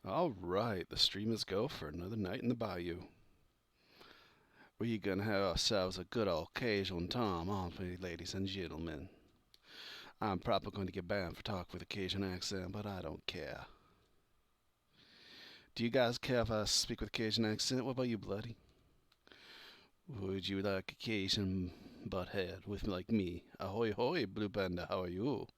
All right, the stream is go for another night in the bayou. We're gonna have ourselves a good old Cajun time, aren't we, ladies and gentlemen? I'm probably going to get banned for talking with a Cajun accent, but I don't care. Do you guys care if I speak with a Cajun accent? What about you, Bloody? Would you like a Cajun butthead with like me? Ahoy hoy, Blue Panda, how are you?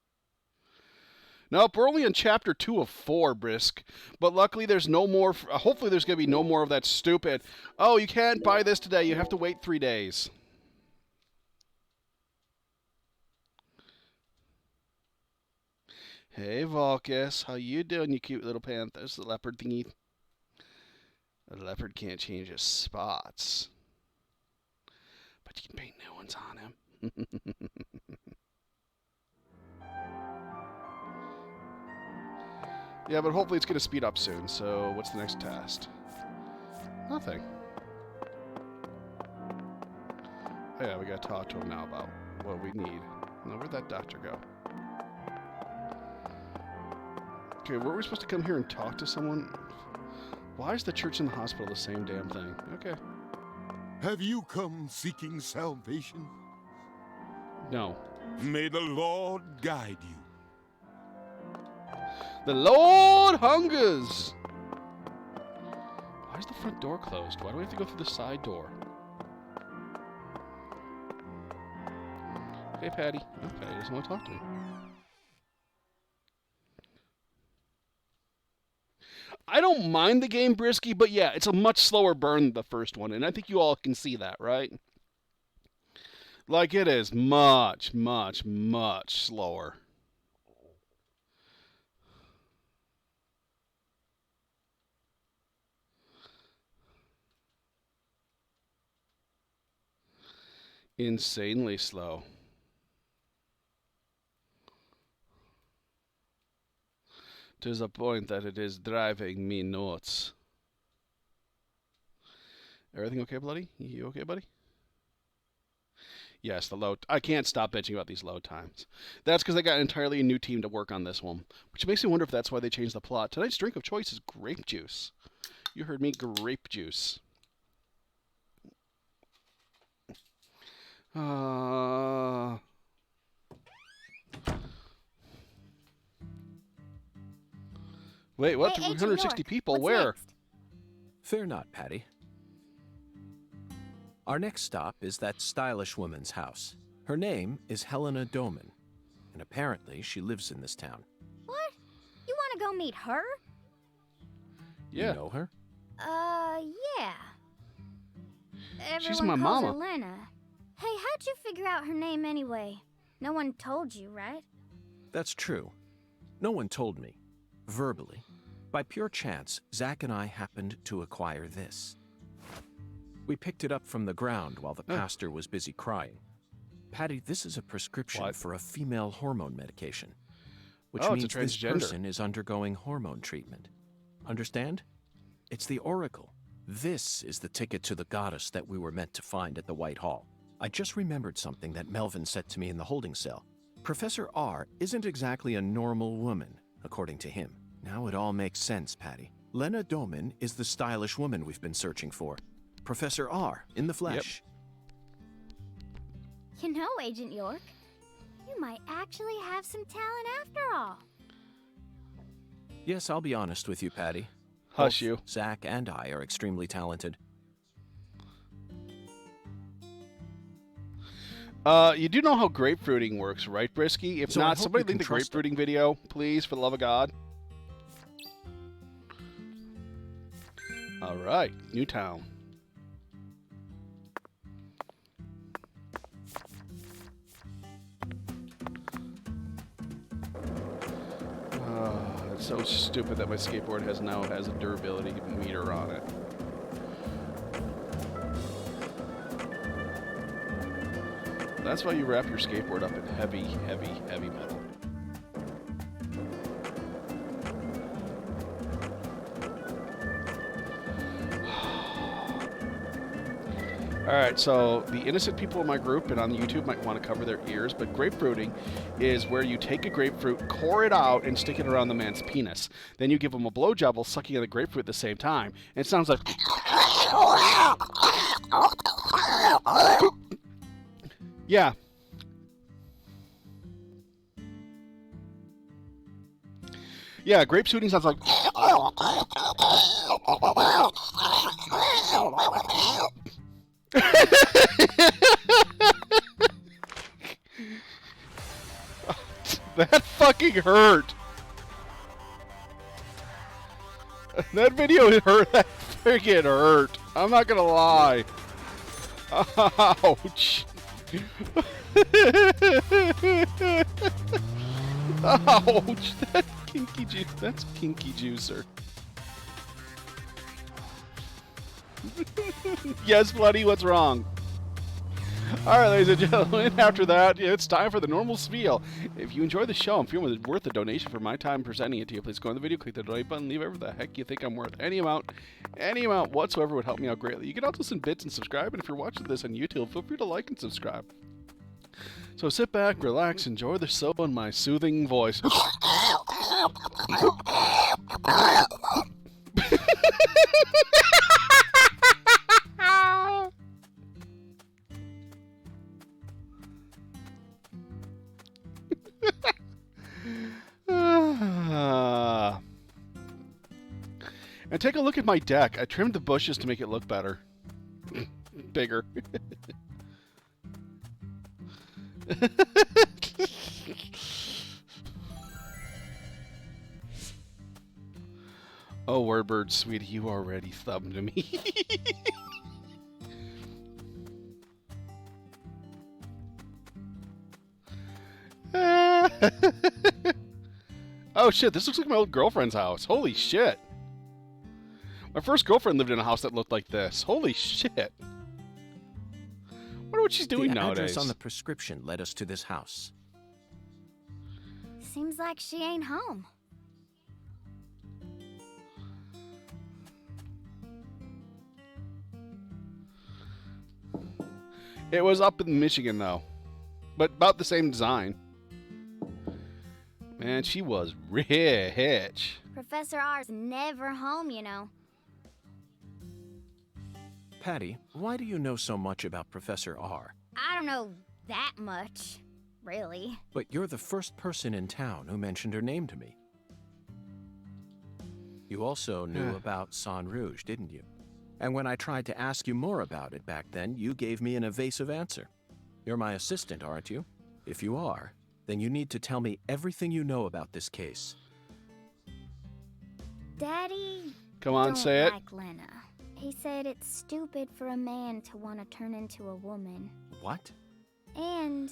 Nope, we're only in chapter 2 of 4, Brisk. But luckily there's no more, hopefully there's going to be no more of that stupid, oh, you can't buy this today, you have to wait 3 days. Hey, Volcus, how you doing, you cute little panthers, the leopard thingy? A leopard can't change his spots. But you can paint new ones on him. Yeah, but hopefully it's going to speed up soon, so what's the next test? Nothing. Oh yeah, we got to talk to him now about what we need. Now, where'd that doctor go? Okay, were we supposed to come here and talk to someone? Why is the church and the hospital the same damn thing? Okay. Have you come seeking salvation? No. May the Lord guide you. The Lord hungers! Why is the front door closed? Why do we have to go through the side door? Okay, Patty. Oh, Patty doesn't want to talk to me. I don't mind the game, Brisky, but yeah, it's a much slower burn than the first one, and I think you all can see that, right? Like, it is much, much, much slower. Insanely slow. To the point that it is driving me nuts. Everything okay, Bloody? You okay, buddy? Yes, the load. I can't stop bitching about these load times. That's because they got entirely a new team to work on this one, which makes me wonder if that's why they changed the plot. Tonight's drink of choice is grape juice. You heard me, grape juice. Wait, what? Hey, Agent 360 York, people? what's Where? next? Fear not, Patty. Our next stop is that stylish woman's house. Her name is Helena Doman, and apparently she lives in this town. What? You want to go meet her? Yeah. You know her? Yeah. Everyone She's my calls mama. her Lena. Hey, how'd you figure out her name anyway? No one told you, right? That's true. No one told me, verbally. By pure chance, Zach and I happened to acquire this. We picked it up from the ground while the pastor was busy crying. Patty, this is a prescription for a female hormone medication, which means this person is undergoing hormone treatment. Understand? It's the Oracle. This is the ticket to the goddess that we were meant to find at the White Hall. I just remembered something that Melvin said to me in the holding cell. Professor R isn't exactly a normal woman, according to him. Now it all makes sense, Patty. Lena Doman is the stylish woman we've been searching for. Professor R, in the flesh. Yep. You know, Agent York, you might actually have some talent after all. Yes, I'll be honest with you, Patty. Hush Both you. Zach and I are extremely talented. You do know how grapefruiting works, right, Brisky? If So not, somebody link the trust grapefruiting video, please, for the love of God. All right, Newtown. It's so stupid that my skateboard now has a durability meter on it. That's why you wrap your skateboard up in heavy, heavy, heavy metal. Alright, so the innocent people in my group and on the YouTube might want to cover their ears, but grapefruiting is where you take a grapefruit, core it out, and stick it around the man's penis. Then you give him a blowjob while sucking on the grapefruit at the same time. And it sounds like... Yeah. Yeah, grape shooting sounds like... That fucking hurt. That video hurt. That freaking hurt. I'm not gonna lie. Ouch. Ouch. That's kinky juice. That's kinky juicer. Yes, Bloody, what's wrong? Alright, ladies and gentlemen, after that, it's time for the normal spiel. If you enjoy the show and feel it's worth a donation for my time presenting it to you, please go in the video, click the donate button, leave whatever the heck you think I'm worth. Any amount whatsoever would help me out greatly. You can also send bits and subscribe, and if you're watching this on YouTube, feel free to like and subscribe. So sit back, relax, enjoy the show and my soothing voice. And take a look at my deck. I trimmed the bushes to make it look better. Bigger. Oh, Wordbird, sweetie, you already thumbed me. Oh shit, this looks like my old girlfriend's house. Holy shit. My first girlfriend lived in a house that looked like this. Holy shit. Wonder what she's doing nowadays. The address on the prescription led us to this house. Seems like she ain't home. It was up in Michigan, though. But about the same design. Man, she was rich. Professor R's never home, you know. Patty, why do you know so much about Professor R? I don't know that much, really. But you're the first person in town who mentioned her name to me. You also knew about San Rouge, didn't you? And when I tried to ask you more about it back then, you gave me an evasive answer. You're my assistant, aren't you? If you are, then you need to tell me everything you know about this case. Daddy Come on, don't say it. like Lena. He said it's stupid for a man to want to turn into a woman. What? And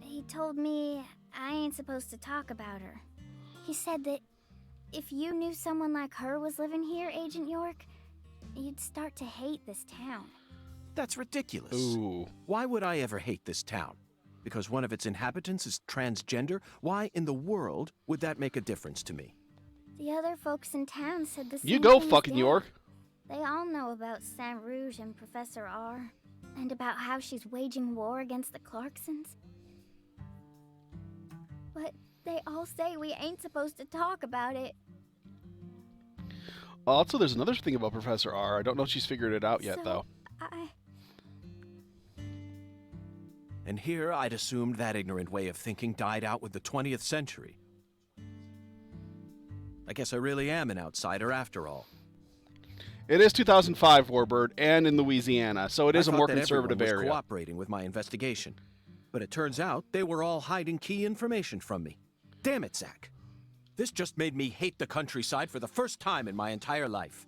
he told me I ain't supposed to talk about her. He said that if you knew someone like her was living here, Agent York, you'd start to hate this town. That's ridiculous. Ooh. Why would I ever hate this town? Because one of its inhabitants is transgender? Why in the world would that make a difference to me? The other folks in town said the same You go, thing as fucking Dad. York. They all know about Saint Rouge and Professor R, and about how she's waging war against the Clarksons. But they all say we ain't supposed to talk about it. Also, there's another thing about Professor R. I don't know if she's figured it out yet, So, though. And here I'd assumed that ignorant way of thinking died out with the 20th century. I guess I really am an outsider after all. It is 2005, Warbird, and in Louisiana, so it is a more conservative I thought that everyone was area. cooperating with my investigation. But it turns out they were all hiding key information from me. Damn it, Zach. This just made me hate the countryside for the first time in my entire life.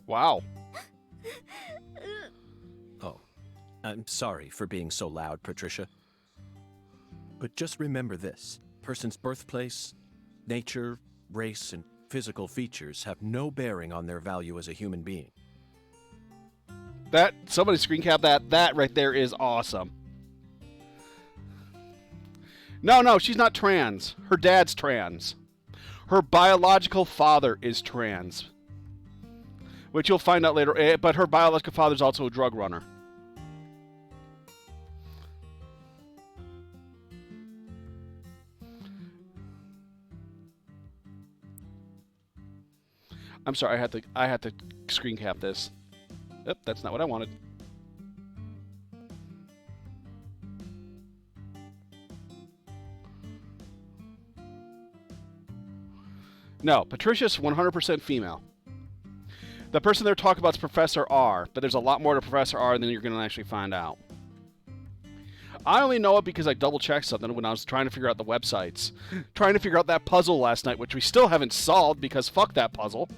Wow. Oh, I'm sorry for being so loud, Patricia. But just remember this. Person's birthplace, nature, race, and physical features have no bearing on their value as a human being. That, somebody screen cap that. That right there is awesome. No, she's not trans. Her dad's trans. Her biological father is trans. which you'll find out later. But her biological father's also a drug runner. I'm sorry, I had to screen cap this. Yep, that's not what I wanted. No, Patricia's 100% female. The person they're talking about is Professor R, but there's a lot more to Professor R than you're going to actually find out. I only know it because I double-checked something when I was trying to figure out the websites. Trying to figure out that puzzle last night, which we still haven't solved because fuck that puzzle.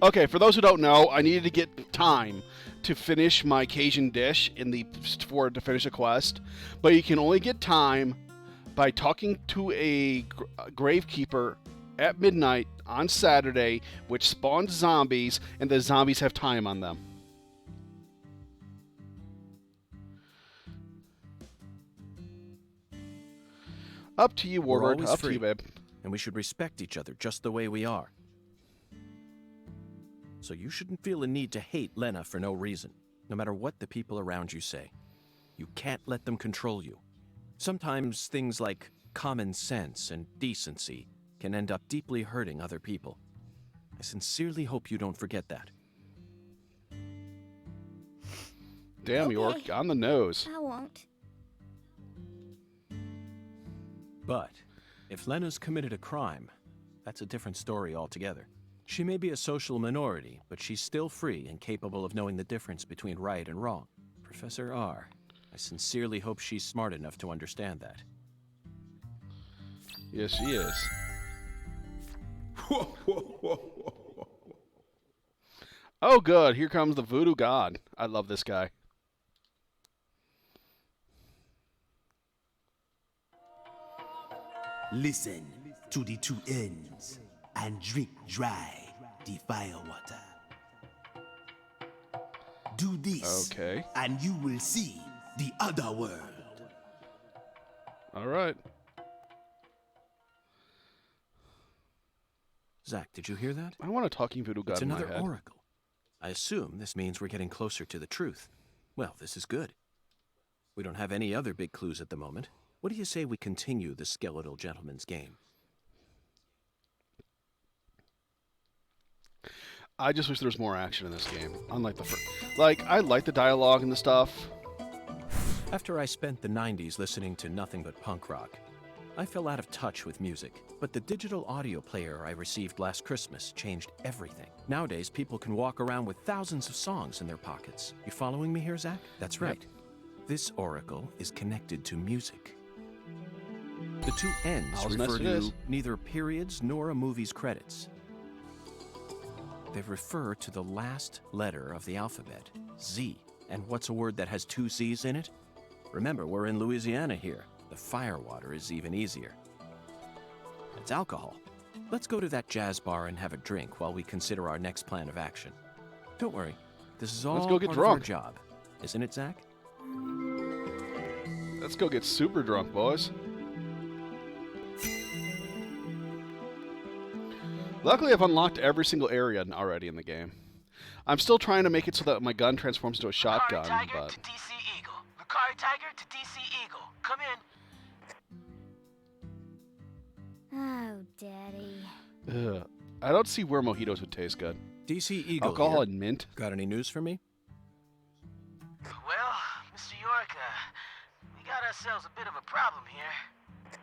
Okay, for those who don't know, I needed to get time to finish my Cajun dish to finish a quest, but you can only get time by talking to a gravekeeper at midnight on Saturday, which spawns zombies, and the zombies have time on them. Up to you, Warbird. Up to you, babe. And we should respect each other just the way we are. So you shouldn't feel a need to hate Lena for no reason, no matter what the people around you say. You can't let them control you. Sometimes things like common sense and decency can end up deeply hurting other people. I sincerely hope you don't forget that. Damn, Okay. York, on the nose. I won't. But if Lena's committed a crime, that's a different story altogether. She may be a social minority, but she's still free and capable of knowing the difference between right and wrong. Professor R, I sincerely hope she's smart enough to understand that. Yes, she is. Oh, good. Here comes the voodoo god. I love this guy. Listen to the two ends and drink dry the firewater. Do this, Okay. and you will see the other world. All right. Zach, did you hear that? I want a talking voodoo god It's in my another head. oracle. I assume this means we're getting closer to the truth. Well, this is good. We don't have any other big clues at the moment. What do you say we continue the skeletal gentleman's game? I just wish there was more action in this game. Unlike the first. Like, I like the dialogue and the stuff. After I spent the 90s listening to nothing but punk rock, I fell out of touch with music. But the digital audio player I received last Christmas changed everything. Nowadays, people can walk around with thousands of songs in their pockets. You following me here, Zach? That's right. This oracle is connected to music. The two ends All's refer nested to is. neither periods nor a movie's credits. They refer to the last letter of the alphabet, Z. And what's a word that has two Z's in it? Remember, we're in Louisiana here. The firewater is even easier. It's alcohol. Let's go to that jazz bar and have a drink while we consider our next plan of action. Don't worry, this is all Let's go get part drunk. of our job. Isn't it, Zach? Let's go get super drunk, boys. Luckily, I've unlocked every single area already in the game. I'm still trying to make it so that my gun transforms into a shotgun, Lucari Tiger but... to DC Eagle. Lucari Tiger to DC Eagle. Come in. Oh, Daddy. Ugh. I don't see where mojitos would taste good. DC Eagle Alcohol here. and mint? Got any news for me? Well, Mr. York, we got ourselves a bit of a problem here.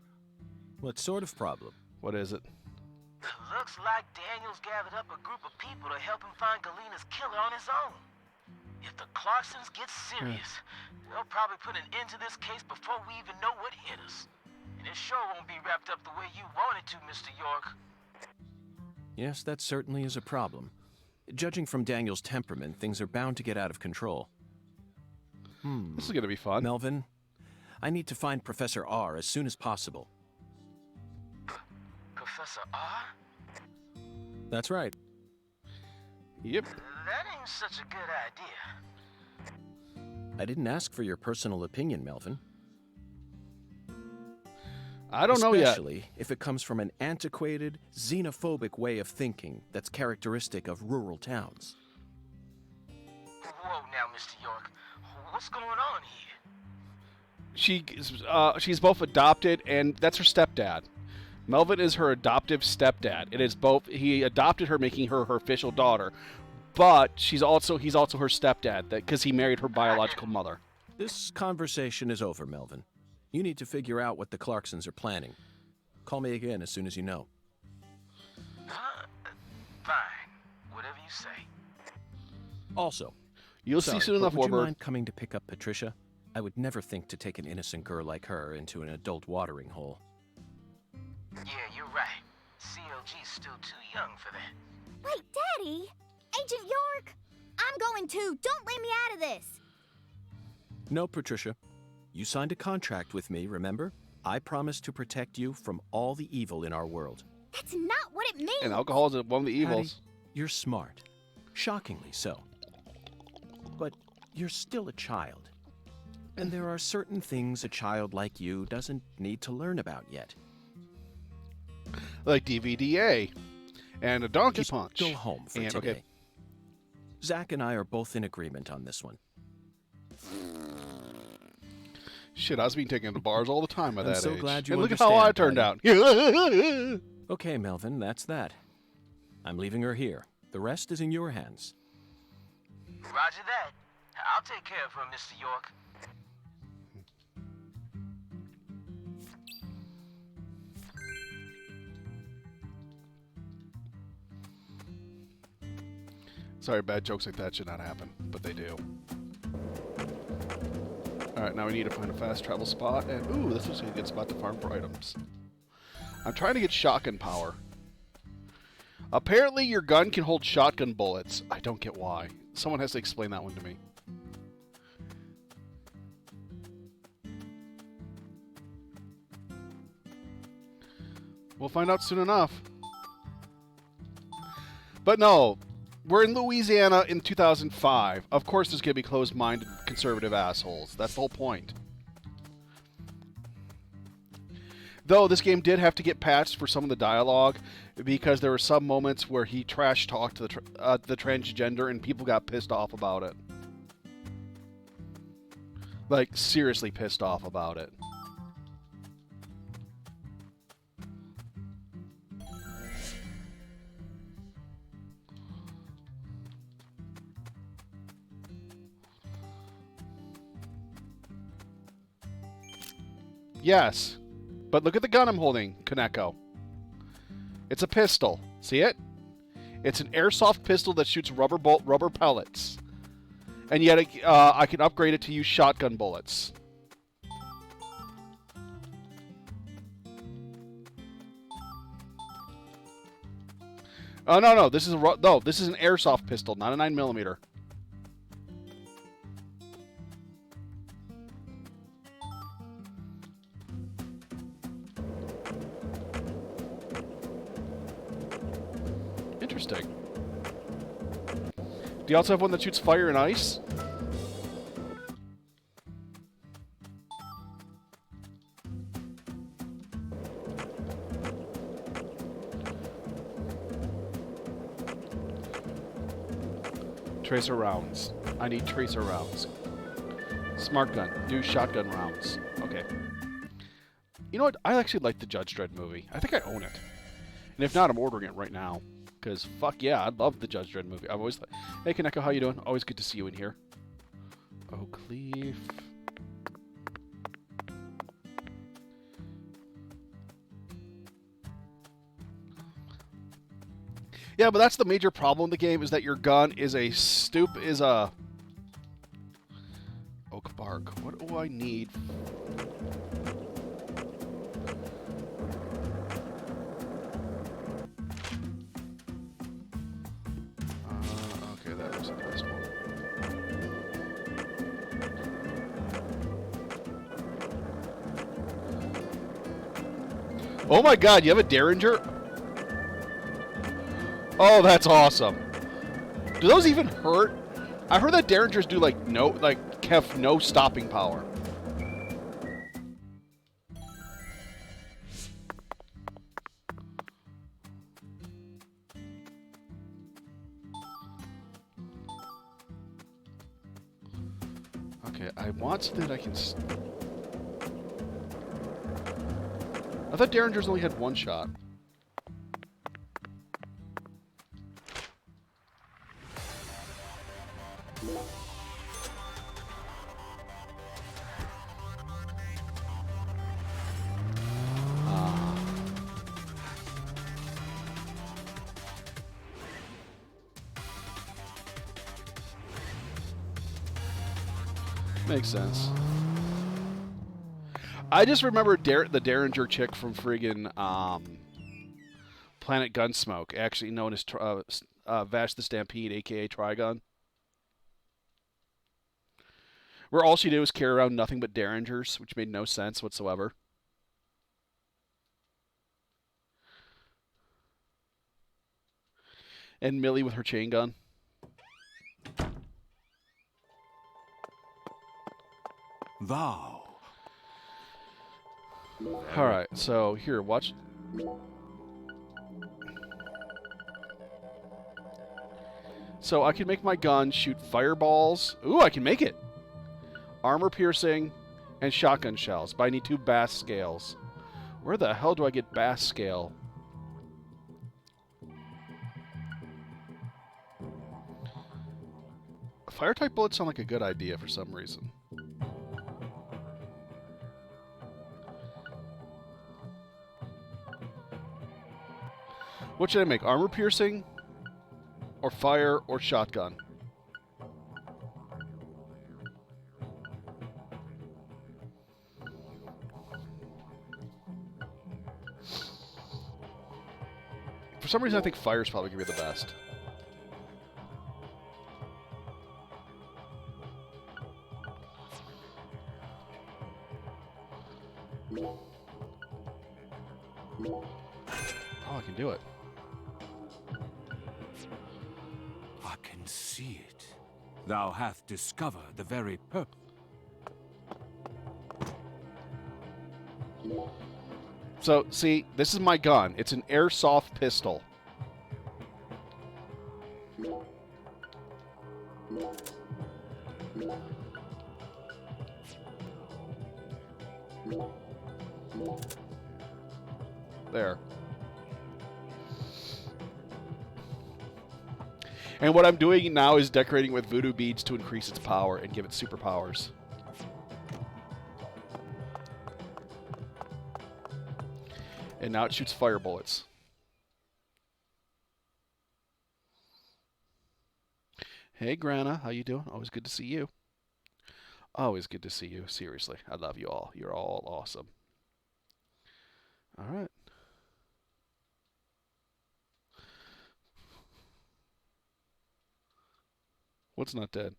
What sort of problem? What is it? Looks like Daniel's gathered up a group of people to help him find Galina's killer on his own. If the Clarksons get serious, they'll probably put an end to this case before we even know what hit us. And it sure won't be wrapped up the way you want it to, Mr. York. Yes, that certainly is a problem. Judging from Daniel's temperament, things are bound to get out of control. This is going to be fun. Melvin, I need to find Professor R as soon as possible. Professor R? That's right. Yep. That ain't such a good idea. I didn't ask for your personal opinion, Melvin. I don't know yet. Especially if it comes from an antiquated, xenophobic way of thinking that's characteristic of rural towns. Whoa now, Mr. York. What's going on here? She's both adopted and that's her stepdad. Melvin is her adoptive stepdad. It is both. He adopted her, making her her official daughter, but he's also her stepdad because he married her biological mother. This conversation is over, Melvin. You need to figure out what the Clarksons are planning. Call me again as soon as you know. Fine. Whatever you say. Also, You'll sorry, see soon enough, would you Warbird. mind coming to pick up Patricia? I would never think to take an innocent girl like her into an adult watering hole. Yeah, you're right. CLG's still too young for that. Wait, Daddy! Agent York! I'm going too. Don't leave me out of this. No, Patricia. You signed a contract with me, remember? I promised to protect you from all the evil in our world. That's not what it means. And alcohol is one of the evils. Patty, you're smart. Shockingly so. But you're still a child. And there are certain things a child like you doesn't need to learn about yet. Like DVDA and a donkey Just punch. go home for and, today. Okay. Zach and I are both in agreement on this one. Shit, I was being taken to bars all the time at I'm that so age. glad you and look at how understand, I turned out. Okay, Melvin, that's that. I'm leaving her here. The rest is in your hands. Roger that. I'll take care of her, Mr. York. Sorry, bad jokes like that should not happen, but they do. Alright, now we need to find a fast travel spot, and ooh, this looks like a good spot to farm for items. I'm trying to get shotgun power. Apparently your gun can hold shotgun bullets. I don't get why. Someone has to explain that one to me. We'll find out soon enough. But no, we're in Louisiana in 2005. Of course there's going to be closed-minded conservative assholes. That's the whole point. Though this game did have to get patched for some of the dialogue because there were some moments where he trash-talked the transgender and people got pissed off about it. Like, seriously pissed off about it. Yes, but look at the gun I'm holding, Kaneko. It's a pistol. See it? It's an airsoft pistol that shoots rubber pellets. And yet I can upgrade it to use shotgun bullets. Oh no, this is this is an airsoft pistol, not a 9mm. Interesting. Do you also have one that shoots fire and ice? Tracer rounds. I need tracer rounds. Smart gun. Do shotgun rounds. Okay. You know what? I actually like the Judge Dredd movie. I think I own it. And if not, I'm ordering it right now. Because, fuck yeah, I love the Judge Dredd movie. I've always thought... Hey, Kaneko, how you doing? Always good to see you in here. Oak Leaf. Yeah, but that's the major problem in the game, is that your gun is a Oak bark. What do I need? Okay, that was the best one. Oh my god, you have a Derringer? Oh, that's awesome. Do those even hurt? I heard that Derringers do have no stopping power. Okay, I want something that I can... I thought Derringers only had one shot. Makes sense. I just remember the Derringer chick from friggin' Planet Gunsmoke, actually known as Vash the Stampede, a.k.a. Trigon. Where all she did was carry around nothing but Derringers, which made no sense whatsoever. And Millie with her chain gun. Thou. Alright, so here, watch. So I can make my gun shoot fireballs. Ooh, I can make it. Armor piercing and shotgun shells, but I need 2 bass scales. Where the hell do I get bass scale? Fire type bullets sound like a good idea for some reason. What should I make? Armor piercing? Or fire or shotgun? For some reason I think fire's probably gonna be the best. Oh, I can do it. I can see it. Thou hast discovered the very purpose. So, see, this is my gun. It's an airsoft pistol. There. And what I'm doing now is decorating with voodoo beads to increase its power and give it superpowers. And now it shoots fire bullets. Hey, Grana, how you doing? Always good to see you. Always good to see you. Seriously, I love you all. You're all awesome. All right. What's not dead?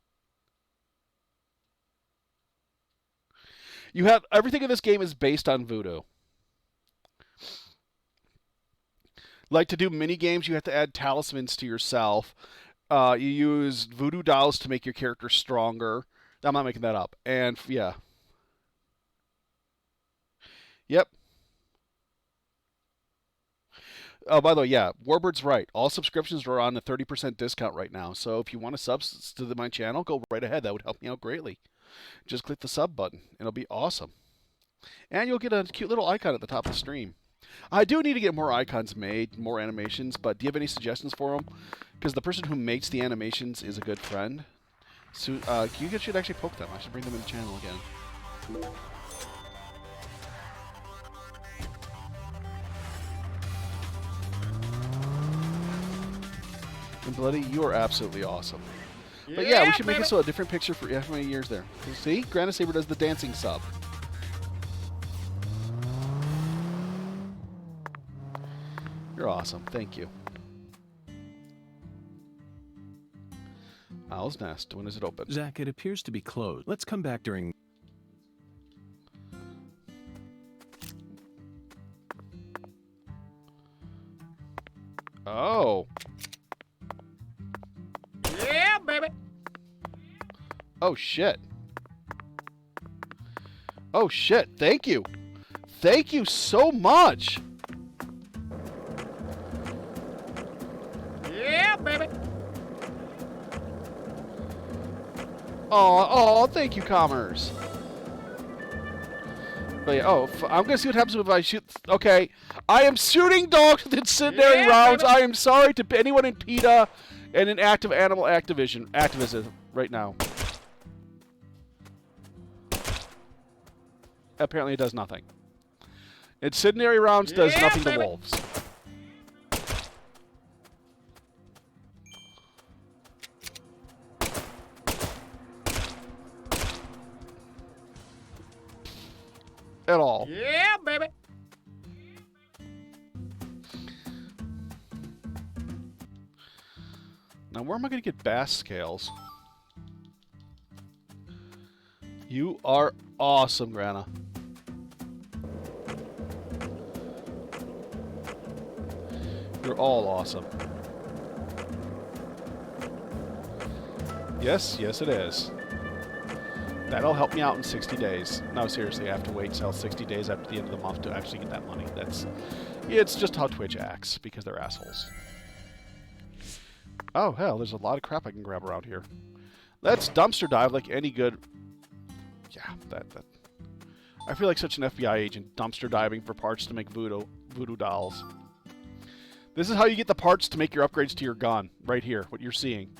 You have everything in this game is based on voodoo. Like to do mini games, you have to add talismans to yourself. You use voodoo dolls to make your character stronger. I'm not making that up. And yeah. Yep. Oh, by the way, yeah, Warbird's right. All subscriptions are on a 30% discount right now. So if you want to sub to my channel, go right ahead. That would help me out greatly. Just click the sub button. It'll be awesome. And you'll get a cute little icon at the top of the stream. I do need to get more icons made, more animations, but do you have any suggestions for them? Because the person who makes the animations is a good friend. So you should actually poke them. I should bring them in the channel again. And Bloody, you are absolutely awesome. But yeah, we should make this a different picture for how many years there. See? Granite Saber does the dancing sub. You're awesome. Thank you. Owl's Nest. When is it open? Zach, it appears to be closed. Let's come back during... Oh. Yeah, baby. Oh, shit. Oh, shit. Thank you. Thank you so much. Yeah, baby. Oh, thank you, Commerce. But yeah, I'm gonna see what happens if I shoot. Okay, I am shooting dogs with incendiary rounds. Baby. I am sorry to anyone in PETA and in active animal activism right now. Apparently, it does nothing. Incendiary rounds does nothing to wolves. At all. Yeah, baby. Now, where am I going to get bass scales? You are awesome, Grana. You're all awesome. Yes, yes it is. That'll help me out in 60 days. No, seriously, I have to wait until 60 days after the end of the month to actually get that money. It's just how Twitch acts, because they're assholes. Oh, hell, there's a lot of crap I can grab around here. Let's dumpster dive like any good... Yeah, that... I feel like such an FBI agent, dumpster diving for parts to make voodoo dolls. This is how you get the parts to make your upgrades to your gun. Right here, what you're seeing.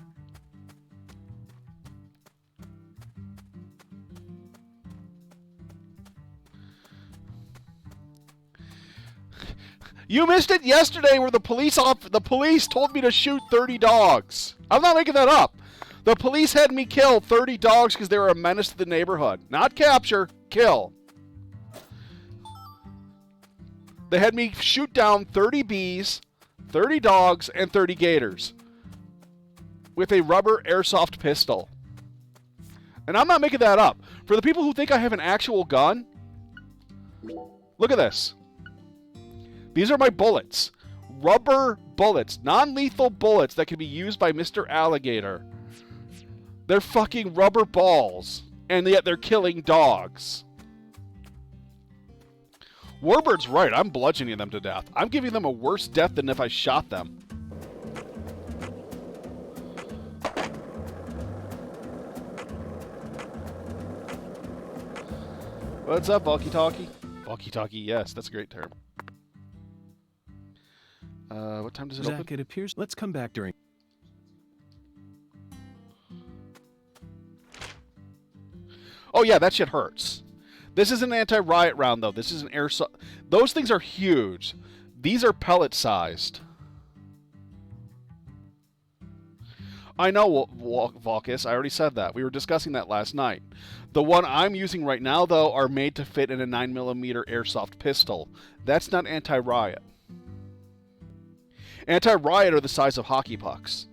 You missed it yesterday where the police told me to shoot 30 dogs. I'm not making that up. The police had me kill 30 dogs because they were a menace to the neighborhood. Not capture, kill. They had me shoot down 30 bees, 30 dogs, and 30 gators with a rubber airsoft pistol. And I'm not making that up. For the people who think I have an actual gun, look at this. These are my bullets. Rubber bullets. Non-lethal bullets that can be used by Mr. Alligator. They're fucking rubber balls. And yet they're killing dogs. Warbird's right. I'm bludgeoning them to death. I'm giving them a worse death than if I shot them. What's up, walkie-talkie? Walkie-talkie, yes. That's a great term. What time does it Zach, open? it appears... Let's come back during... Oh, yeah, that shit hurts. This is an anti-riot round, though. This is an airsoft... Those things are huge. These are pellet-sized. I know, Valkus. I already said that. We were discussing that last night. The one I'm using right now, though, are made to fit in a 9mm airsoft pistol. That's not anti-riot. Anti-riot are the size of hockey pucks.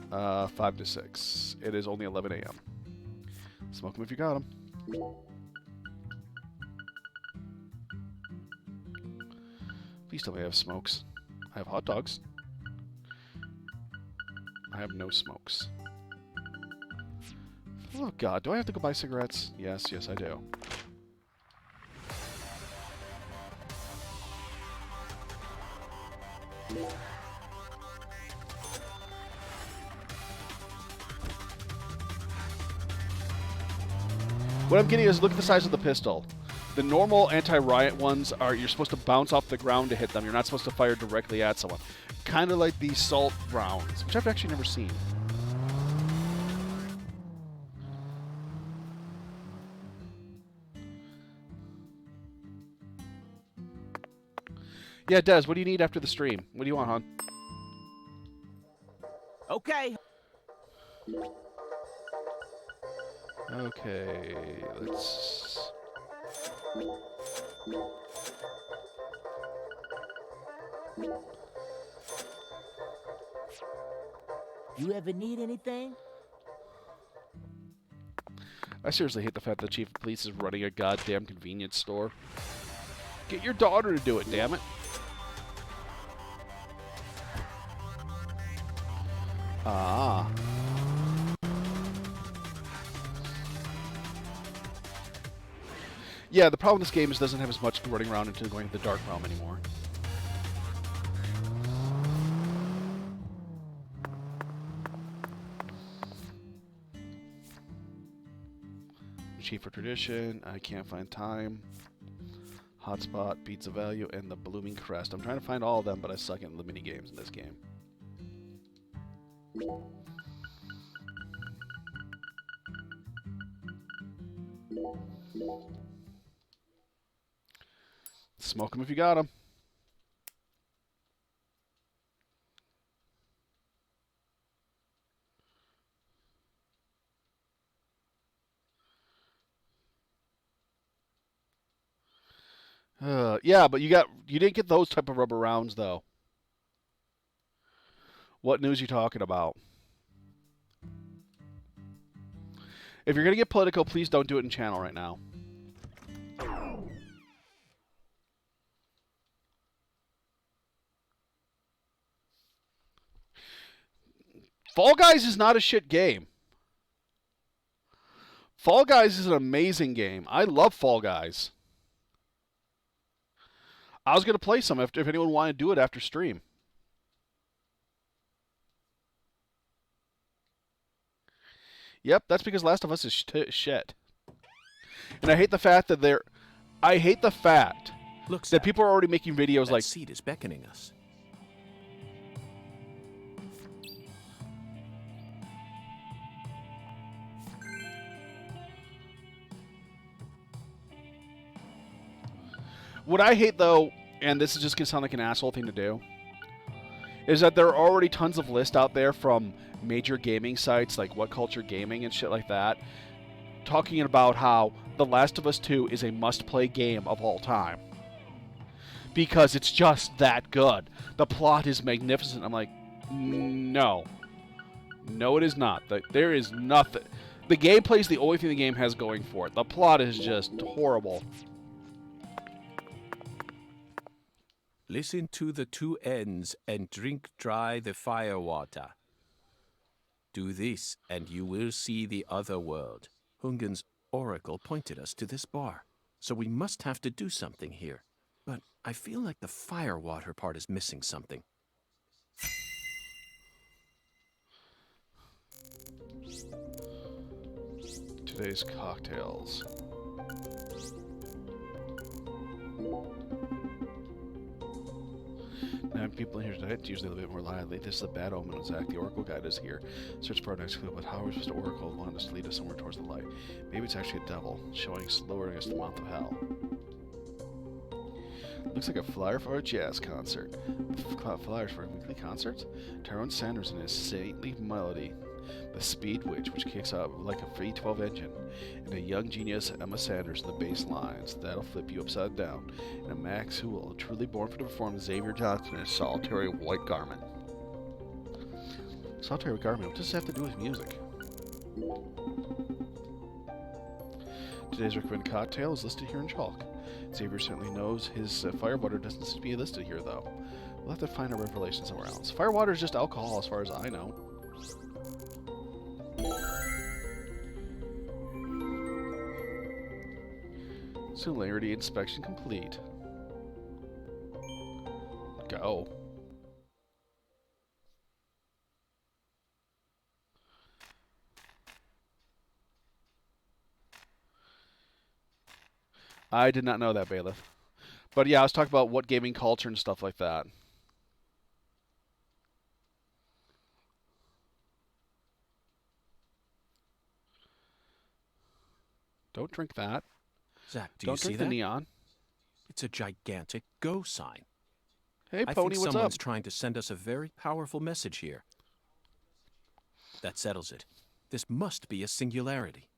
5 to 6. It is only 11 a.m. Smoke them if you got them. Please tell me I have smokes. I have hot dogs. I have no smokes. Oh god, do I have to go buy cigarettes? Yes, yes I do. What I'm getting is look at the size of the pistol. The normal anti-riot ones are you're supposed to bounce off the ground to hit them. You're not supposed to fire directly at someone. Kind of like the salt rounds, which I've actually never seen. Yeah, Des, what do you need after the stream? What do you want, hon? Okay. Okay, let's... You ever need anything? I seriously hate the fact that the chief of police is running a goddamn convenience store. Get your daughter to do it, damn it. Ah. Yeah, the problem with this game is it doesn't have as much running around into going to the dark realm anymore. Chief for tradition. I can't find time. Hotspot beats a value and the blooming crest. I'm trying to find all of them, but I suck at the mini games in this game. Smoke them if you got them. Yeah, but you didn't get those type of rubber rounds though. What news you talking about? If you're gonna get political, please don't do it in channel right now. Fall Guys is not a shit game. Fall Guys is an amazing game. I love Fall Guys. I was going to play some if anyone wanted to do it after stream. Yep, that's because Last of Us is shit. And I hate the fact that Look, that people are already making videos that like seed is beckoning us. What I hate, though, and this is just going to sound like an asshole thing to do, is that there are already tons of lists out there from major gaming sites like What Culture Gaming and shit like that, talking about how The Last of Us 2 is a must-play game of all time. Because it's just that good. The plot is magnificent. I'm like, no. No, it is not. There is nothing. The gameplay is the only thing the game has going for it. The plot is just horrible. Listen to the two ends and drink dry the fire water. Do this, and you will see the other world. Hungen's oracle pointed us to this bar, so we must have to do something here. But I feel like the fire water part is missing something. Today's cocktails. Now, people in here today, it's usually a little bit more lively. This is a bad omen, Zach. The Oracle Guide is here. Search for our next clue, but how are we supposed to Oracle want us to lead us somewhere towards the light? Maybe it's actually a devil, lowering us to the mouth of hell. Looks like a flyer for a jazz concert. Flyers for a weekly concert? Tyrone Sanders and his saintly melody. The Speed Witch, which kicks out like a V12 engine, and a young genius Emma Sanders in the bass lines. That'll flip you upside down. And a Max Hool, truly born for to perform Xavier Johnson in a solitary white garment. Solitary garment? What does this have to do with music? Today's recommended cocktail is listed here in chalk. Xavier certainly knows his firewater doesn't seem to be listed here, though. We'll have to find our revelation somewhere else. Firewater is just alcohol, as far as I know. Similarity inspection complete. Go. I did not know that, Bailiff. But yeah, I was talking about what gaming culture and stuff like that. Don't drink that. Zach, do Don't you see drink that? the neon. It's a gigantic go sign. Hey, I Pony, think what's someone's up? trying to send us a very powerful message here. That settles it. This must be a singularity.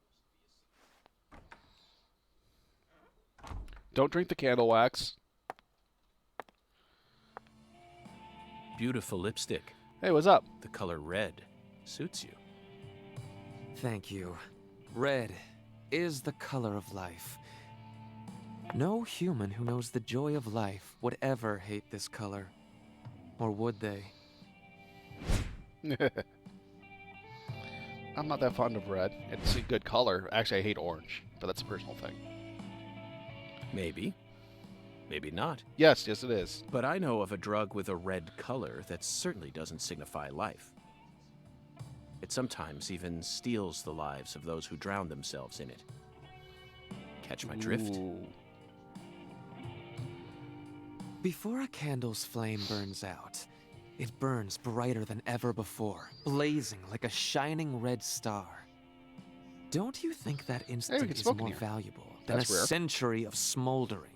Don't drink the candle wax. Beautiful lipstick. Hey, what's up? The color red suits you. Thank you. Red is the color of life. No human who knows the joy of life would ever hate this color. Or would they? I'm not that fond of red. It's a good color. Actually, I hate orange, but that's a personal thing. Maybe. Maybe not. Yes, yes it is. But I know of a drug with a red color that certainly doesn't signify life. It sometimes even steals the lives of those who drown themselves in it. Catch my drift? Ooh. Before a candle's flame burns out, it burns brighter than ever before, blazing like a shining red star. Don't you think that instant get is smoke in more here. valuable than That's a rare. century of smoldering?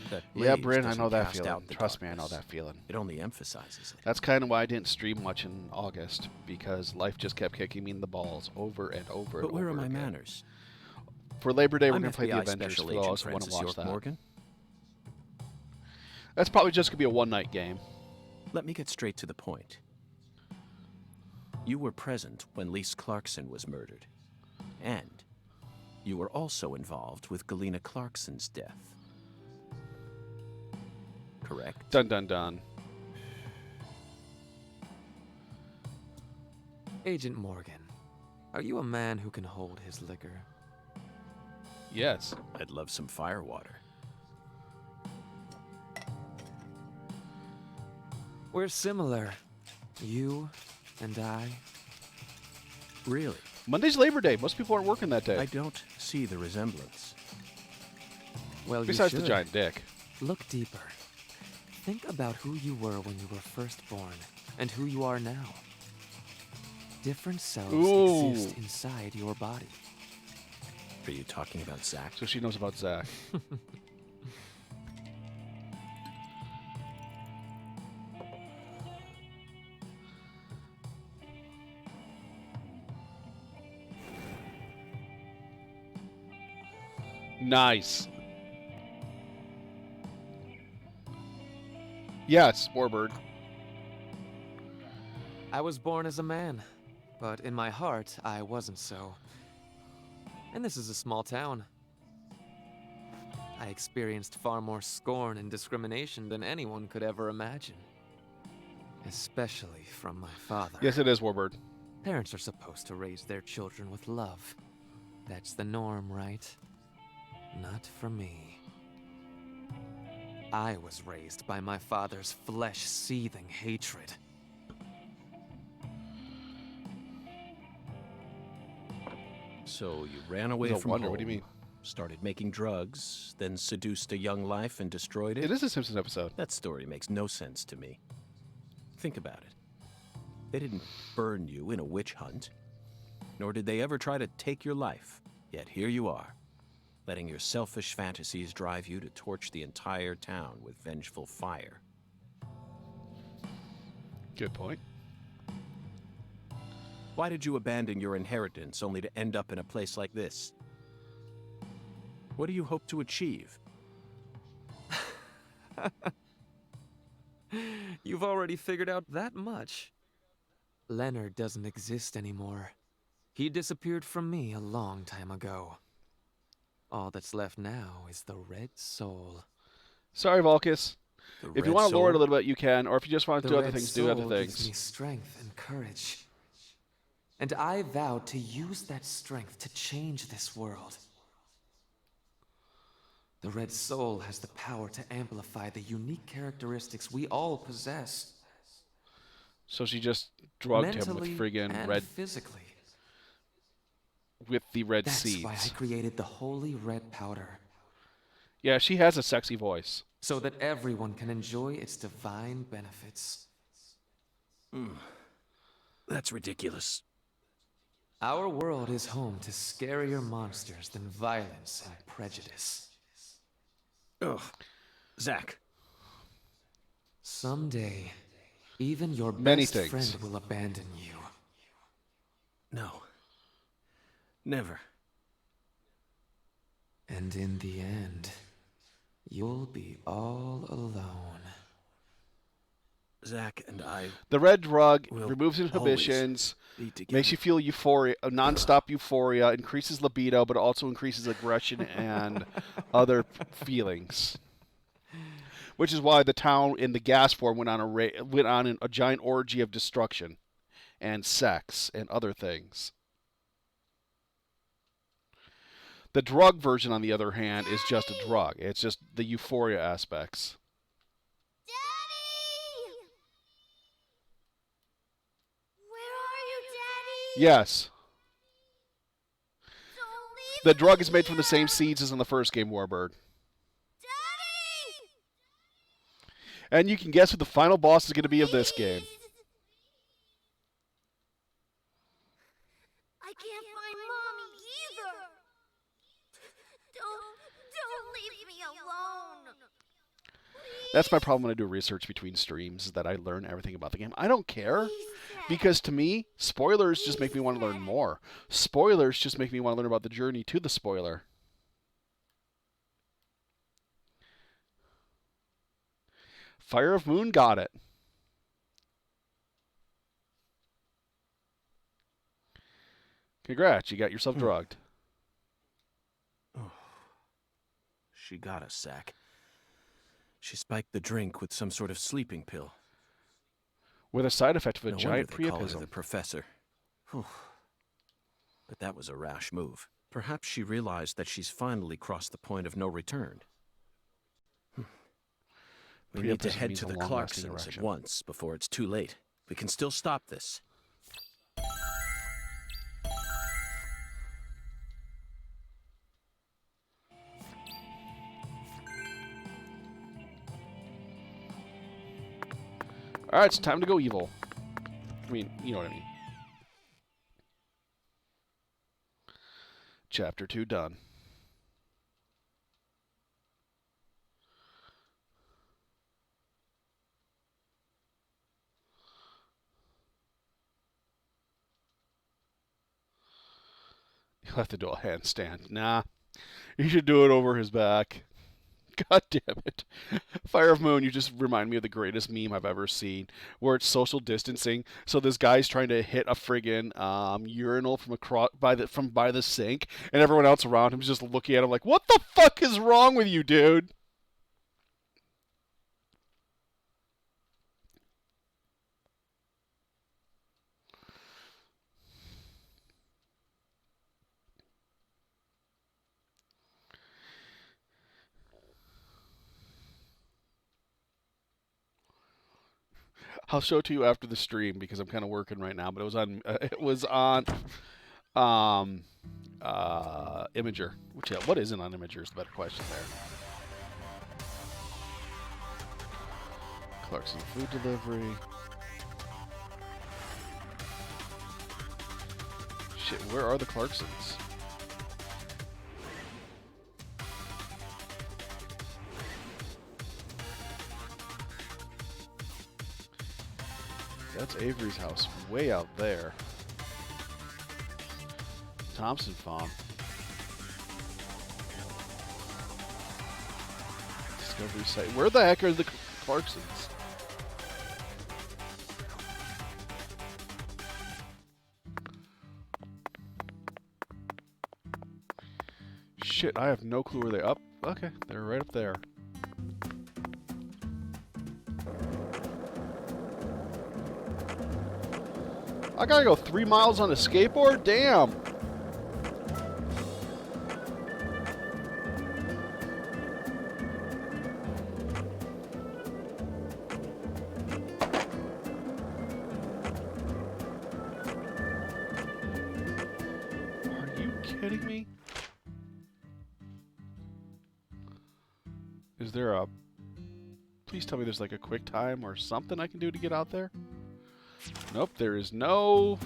That Yeah, blaze Bryn, I doesn't know that cast feeling. out the Trust me, I know darkness. that feeling. It only emphasizes it. That's kind of why I didn't stream much in August, because life just kept kicking me in the balls over and over and But where over are my again. manners? For Labor Day, we're I'm going to play the FBI Avengers Special for Agent those who want to Francis watch York that. Morgan. That's probably just going to be a one-night game. Let me get straight to the point. You were present when Lise Clarkson was murdered. And you were also involved with Galena Clarkson's death. Correct? Dun dun dun. Agent Morgan, are you a man who can hold his liquor? Yes. I'd love some firewater. We're similar. You and I. Really? Monday's Labor Day. Most people aren't working that day. I don't see the resemblance. Well, Besides you the should. giant dick. Look deeper. Think about who you were when you were first born and who you are now. Different selves Ooh. exist inside your body. Are you talking about Zach? So she knows about Zach. Nice. Yes, Warbird. I was born as a man, but in my heart, I wasn't so. And this is a small town. I experienced far more scorn and discrimination than anyone could ever imagine. Especially from my father. Yes, it is Warbird. Parents are supposed to raise their children with love. That's the norm, right? Not for me. I was raised by my father's flesh-seething hatred. So you ran away No from wonder, home, what do you mean? started making drugs, then seduced a young life and destroyed it? It is a Simpsons episode. That story makes no sense to me. Think about it. They didn't burn you in a witch hunt, nor did they ever try to take your life. Yet here you are, letting your selfish fantasies drive you to torch the entire town with vengeful fire. Good point. Why did you abandon your inheritance only to end up in a place like this? What do you hope to achieve? You've already figured out that much. Leonard doesn't exist anymore. He disappeared from me a long time ago. All that's left now is the Red Soul. Sorry, Volkus. The If you Red want to lore it a Soul? little bit, you can. Or if you just want to The do other Red things, do other Soul gives me things. strength and courage. And I vowed to use that strength to change this world. The Red Soul has the power to amplify the unique characteristics we all possess. So she just drugged him Mentally with friggin' and red, physically. with the red That's seeds. why I created the holy red powder. Yeah, she has a sexy voice. So that everyone can enjoy its divine benefits. That's ridiculous. Our world is home to scarier monsters than violence and prejudice. Ugh. Zach. Someday, even your Many best things. friend will abandon you. No. Never. And in the end, you'll be all alone. Zach and I The red drug We'll removes inhibitions, be together. makes you feel euphoria, non-stop euphoria, increases libido, but also increases aggression and other feelings. Which is why the town in the gas form went on a giant orgy of destruction and sex and other things. The drug version, on the other hand, is just a drug. It's just the euphoria aspects. Yes. Don't leave The drug me is made from the same here. seeds as in the first game, Warbird. Daddy! And you can guess who the final boss is going to be of this game. Please. I can't find Mommy either. Don't leave me alone. That's my problem when I do research between streams, is that I learn everything about the game. I don't care, Please, Dad. because to me, spoilers just make me want to learn more. Spoilers just make me want to learn about the journey to the spoiler. Fire of Moon got it. Congrats, you got yourself drugged. She got us, Zach. She spiked the drink with some sort of sleeping pill. With a side effect of a No giant wonder they call her the priapism. professor. Whew. But that was a rash move. Perhaps she realized that she's finally crossed the point of no return. We need to Priapism head means to a the long-lasting Clarksons at erection. once before it's too late. We can still stop this. Alright, it's time to go evil. I mean, you know what I mean. Chapter 2 done. You'll have to do a handstand. Nah, you should do it over his back. God damn it. Fire of Moon, you just remind me of the greatest meme I've ever seen, where it's social distancing. So this guy's trying to hit a friggin' urinal from across by the sink, and everyone else around him is just looking at him like, what the fuck is wrong with you, dude? I'll show it to you after the stream because I'm kind of working right now. But it was on Imager. Which, yeah, what isn't on Imager is the better question there. Clarkson food delivery. Shit, where are the Clarksons? That's Avery's house, way out there. Thompson Farm. Discovery site. Where the heck are the Clarksons? Shit, I have no clue where they're up. Okay, they're right up there. I gotta go 3 miles on a skateboard? Damn! Are you kidding me? Is there a... Please tell me there's like a quick time or something I can do to get out there? Nope, there is no...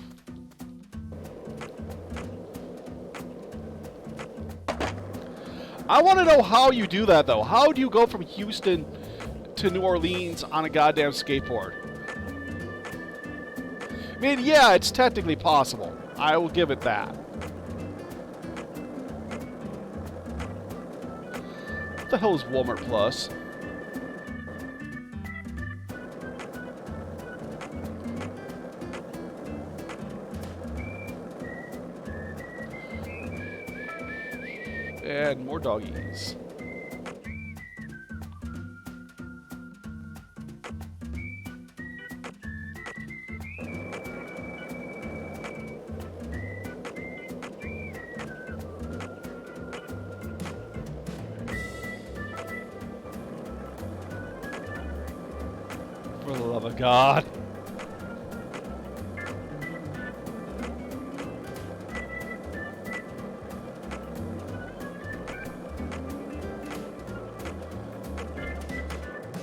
I want to know how you do that, though. How do you go from Houston to New Orleans on a goddamn skateboard? I mean, yeah, it's technically possible. I will give it that. What the hell is Walmart Plus? And more doggies. For the love of God.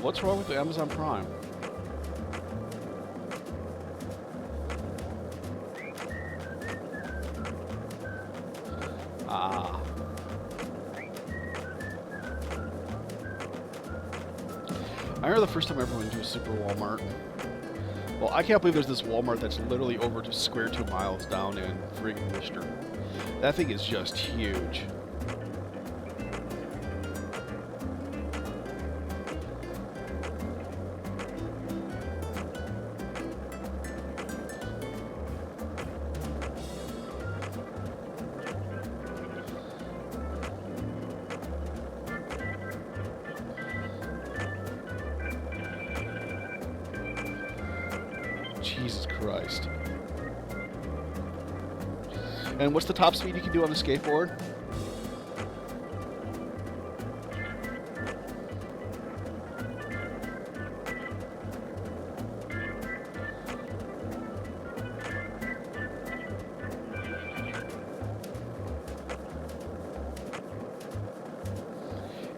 What's wrong with the Amazon Prime? Ah. I remember the first time I ever went to a super Walmart. Well, I can't believe there's this Walmart that's literally over just square 2 miles down in friggin' Worcester. That thing is just huge. Jesus Christ. And what's the top speed you can do on a skateboard?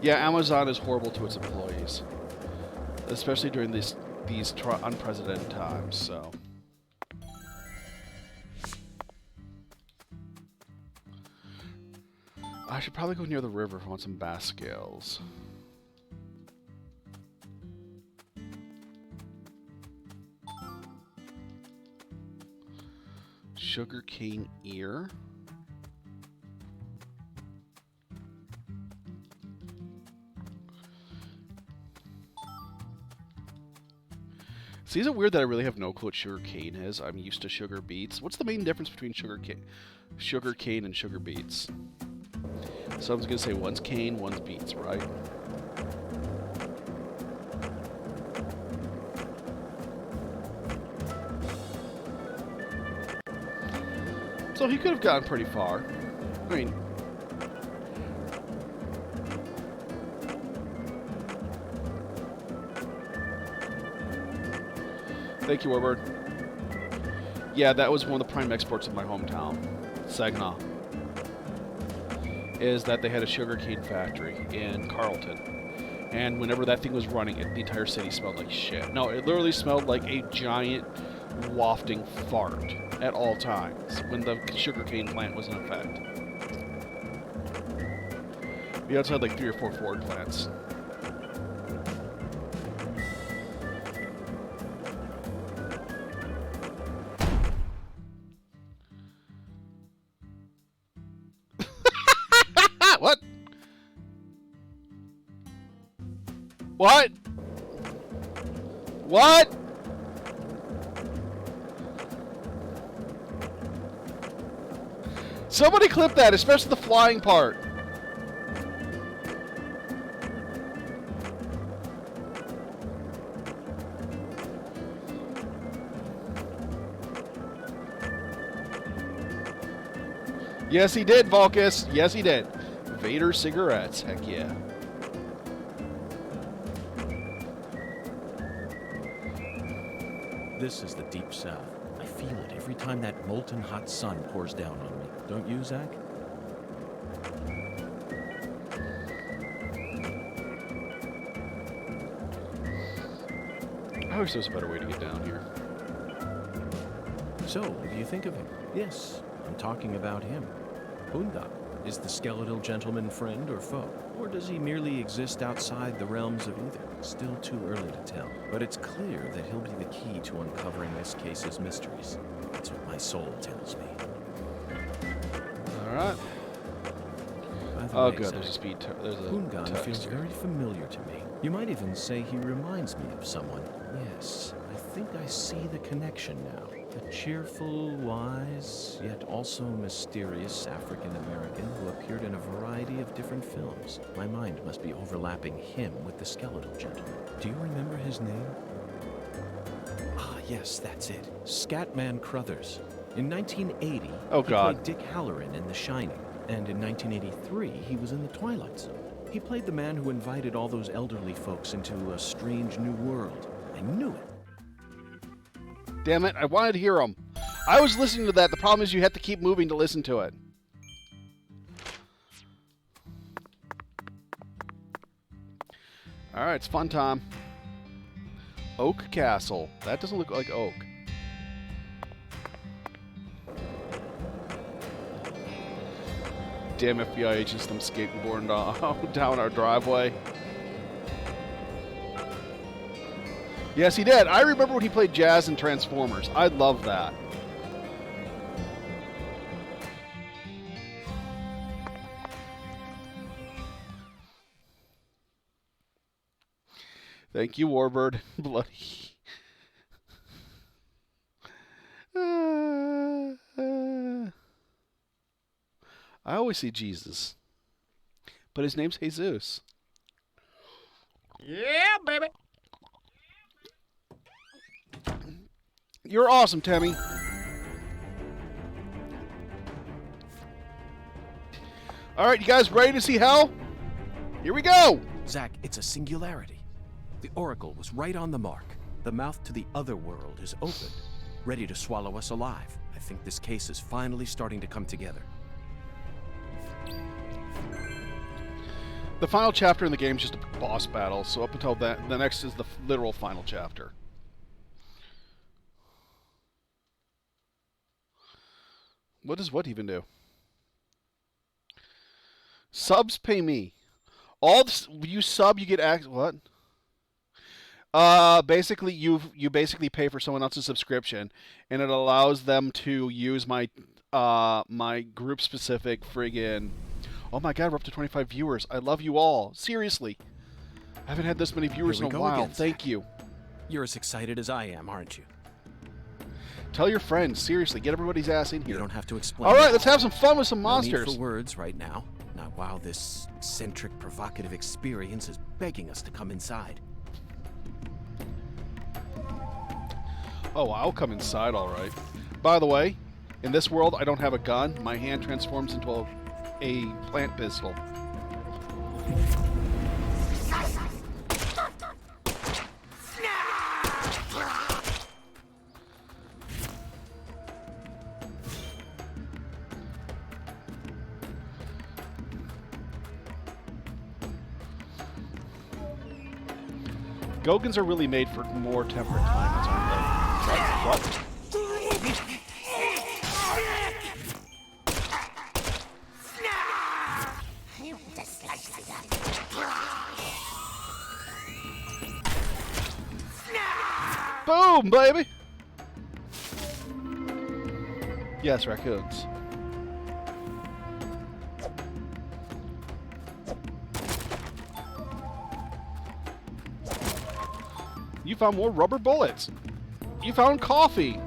Yeah, Amazon is horrible to its employees, especially during these unprecedented times, so. I should probably go near the river if I want some bass scales. Sugarcane ear. See, is it weird that I really have no clue what sugar cane is? I'm used to sugar beets. What's the main difference between sugar cane and sugar beets? Someone's gonna say one's cane, one's beets, right? So he could have gotten pretty far. I mean, thank you, Warbird. Yeah, that was one of the prime exports of my hometown, Saginaw. Is that they had a sugarcane factory in Carlton. And whenever that thing was running, the entire city smelled like shit. No, it literally smelled like a giant wafting fart at all times when the sugarcane plant was in effect. We also had like 3 or 4 Ford plants. What? What? What? Somebody clip that, especially the flying part. Yes, he did, Vulcus. Yes, he did. Vader cigarettes. Heck yeah. This is the Deep South. I feel it every time that molten hot sun pours down on me. Don't you, Zach? I wish there was a better way to get down here. So, what do you think of him? Yes, I'm talking about him. Hunda. Is the skeletal gentleman friend or foe? Or does he merely exist outside the realms of either? Still too early to tell. But it's clear that he'll be the key to uncovering this case's mysteries. That's what my soul tells me. Alright. Oh, good. There's a speed. There's a Hungan text feels here. very familiar to me. You might even say he reminds me of someone. Yes, I think I see the connection now. A cheerful, wise, yet also mysterious African-American who appeared in a variety of different films. My mind must be overlapping him with the skeletal gentleman. Do you remember his name? Ah, yes, that's it. Scatman Crothers. In 1980, Oh, he God. played Dick Halloran in The Shining. And in 1983, he was in The Twilight Zone. He played the man who invited all those elderly folks into a strange new world. I knew it. Damn it, I wanted to hear him. I was listening to that. The problem is you have to keep moving to listen to it. Alright, it's fun time. Oak Castle. That doesn't look like oak. Damn FBI agents come skateboarding down our driveway. Yes, he did. I remember when he played jazz in Transformers. I love that. Thank you, Warbird. Bloody. I always see Jesus, but his name's Jesus. Yeah, baby. You're awesome, Tammy. All right, you guys ready to see hell? Here we go. Zack, it's a singularity. The Oracle was right on the mark. The mouth to the other world is open, ready to swallow us alive. I think this case is finally starting to come together. The final chapter in the game is just a boss battle, so up until that, the next is the literal final chapter. What does what even do? Subs pay me. All this, you sub, you get access. What? Basically, you basically pay for someone else's subscription, and it allows them to use my my group specific friggin'. Oh my God, we're up to 25 viewers. I love you all. Seriously, I haven't had this many viewers in a while. Again, Thank you. You're as excited as I am, aren't you? Tell your friends. Seriously, get everybody's ass in here. You don't have to explain. All right, let's have some fun with some No need monsters. for words right now. Not while this eccentric, provocative experience is begging us to come inside. Oh, I'll come inside, all right. By the way, in this world, I don't have a gun. My hand transforms into a plant pistol. Gogans are really made for more temperate climates, aren't they? What? Boom, baby! Yes, raccoons. You found more rubber bullets. You found coffee.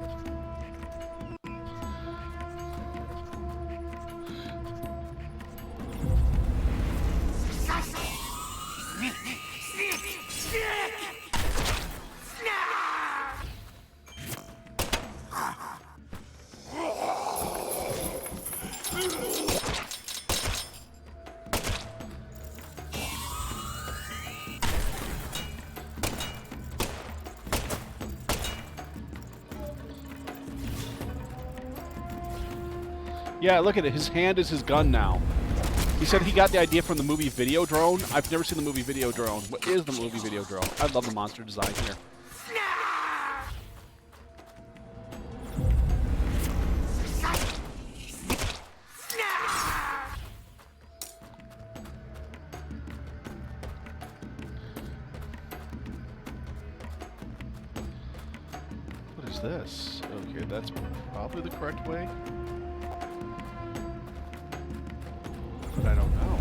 Yeah, look at it. His hand is his gun now. He said he got the idea from the movie Videodrome. I've never seen the movie Videodrome. What is the movie Videodrome? I love the monster design here. What is this? Okay, that's probably the correct way. But I don't know.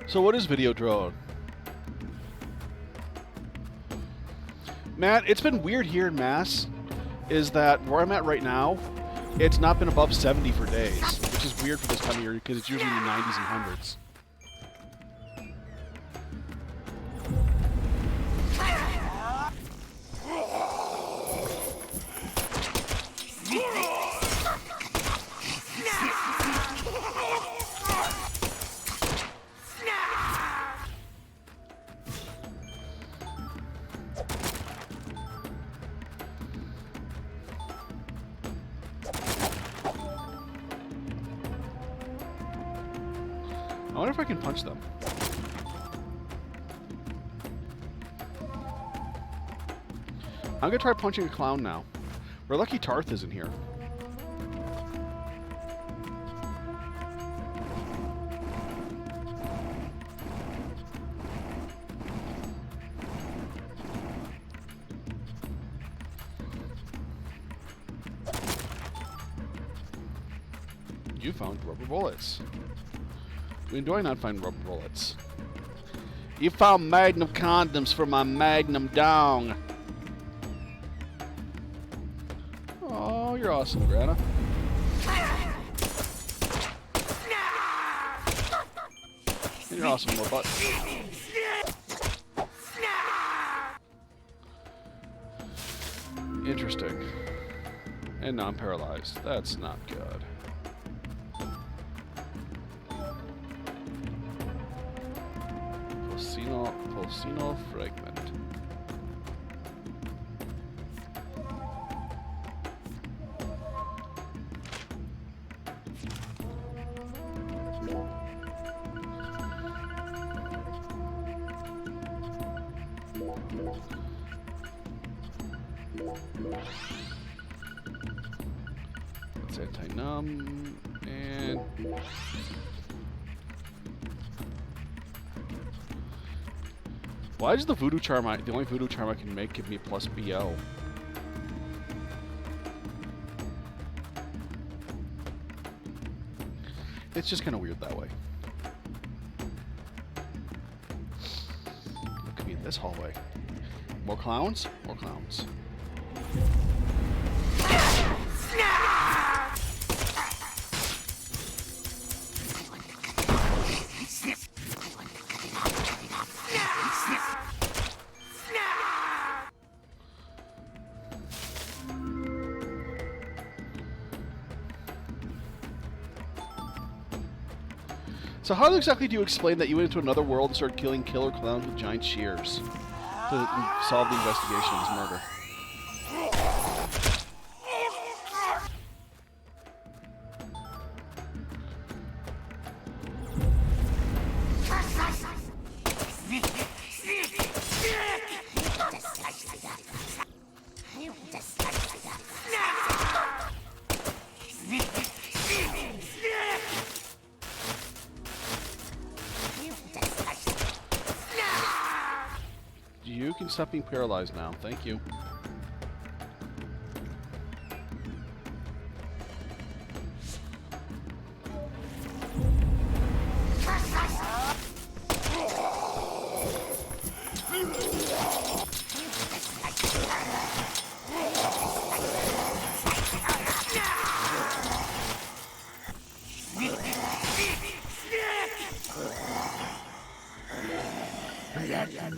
So what is Videodrome? Matt, it's been weird here in Mass, is that where I'm at right now, it's not been above 70 for days, which is weird for this time of year because it's usually in the 90s and hundreds. wonder if I can punch them. I'm gonna try punching a clown now. We're lucky Tarth isn't here. You found rubber bullets. When do I not find rubber bullets? You found magnum condoms for my magnum dong. Oh, you're awesome, Greta. And you're awesome, more butt. Interesting. And now I'm paralyzed. That's not good. Pulsino fragment. That's anti-numb and why does the voodoo charm the only voodoo charm I can make give me plus BO? It's just kind of weird that way. Look at me in this hallway. More clowns? More clowns. So how exactly do you explain that you went into another world and started killing killer clowns with giant shears to solve the investigation of his murder? You can stop being paralyzed now. Thank you.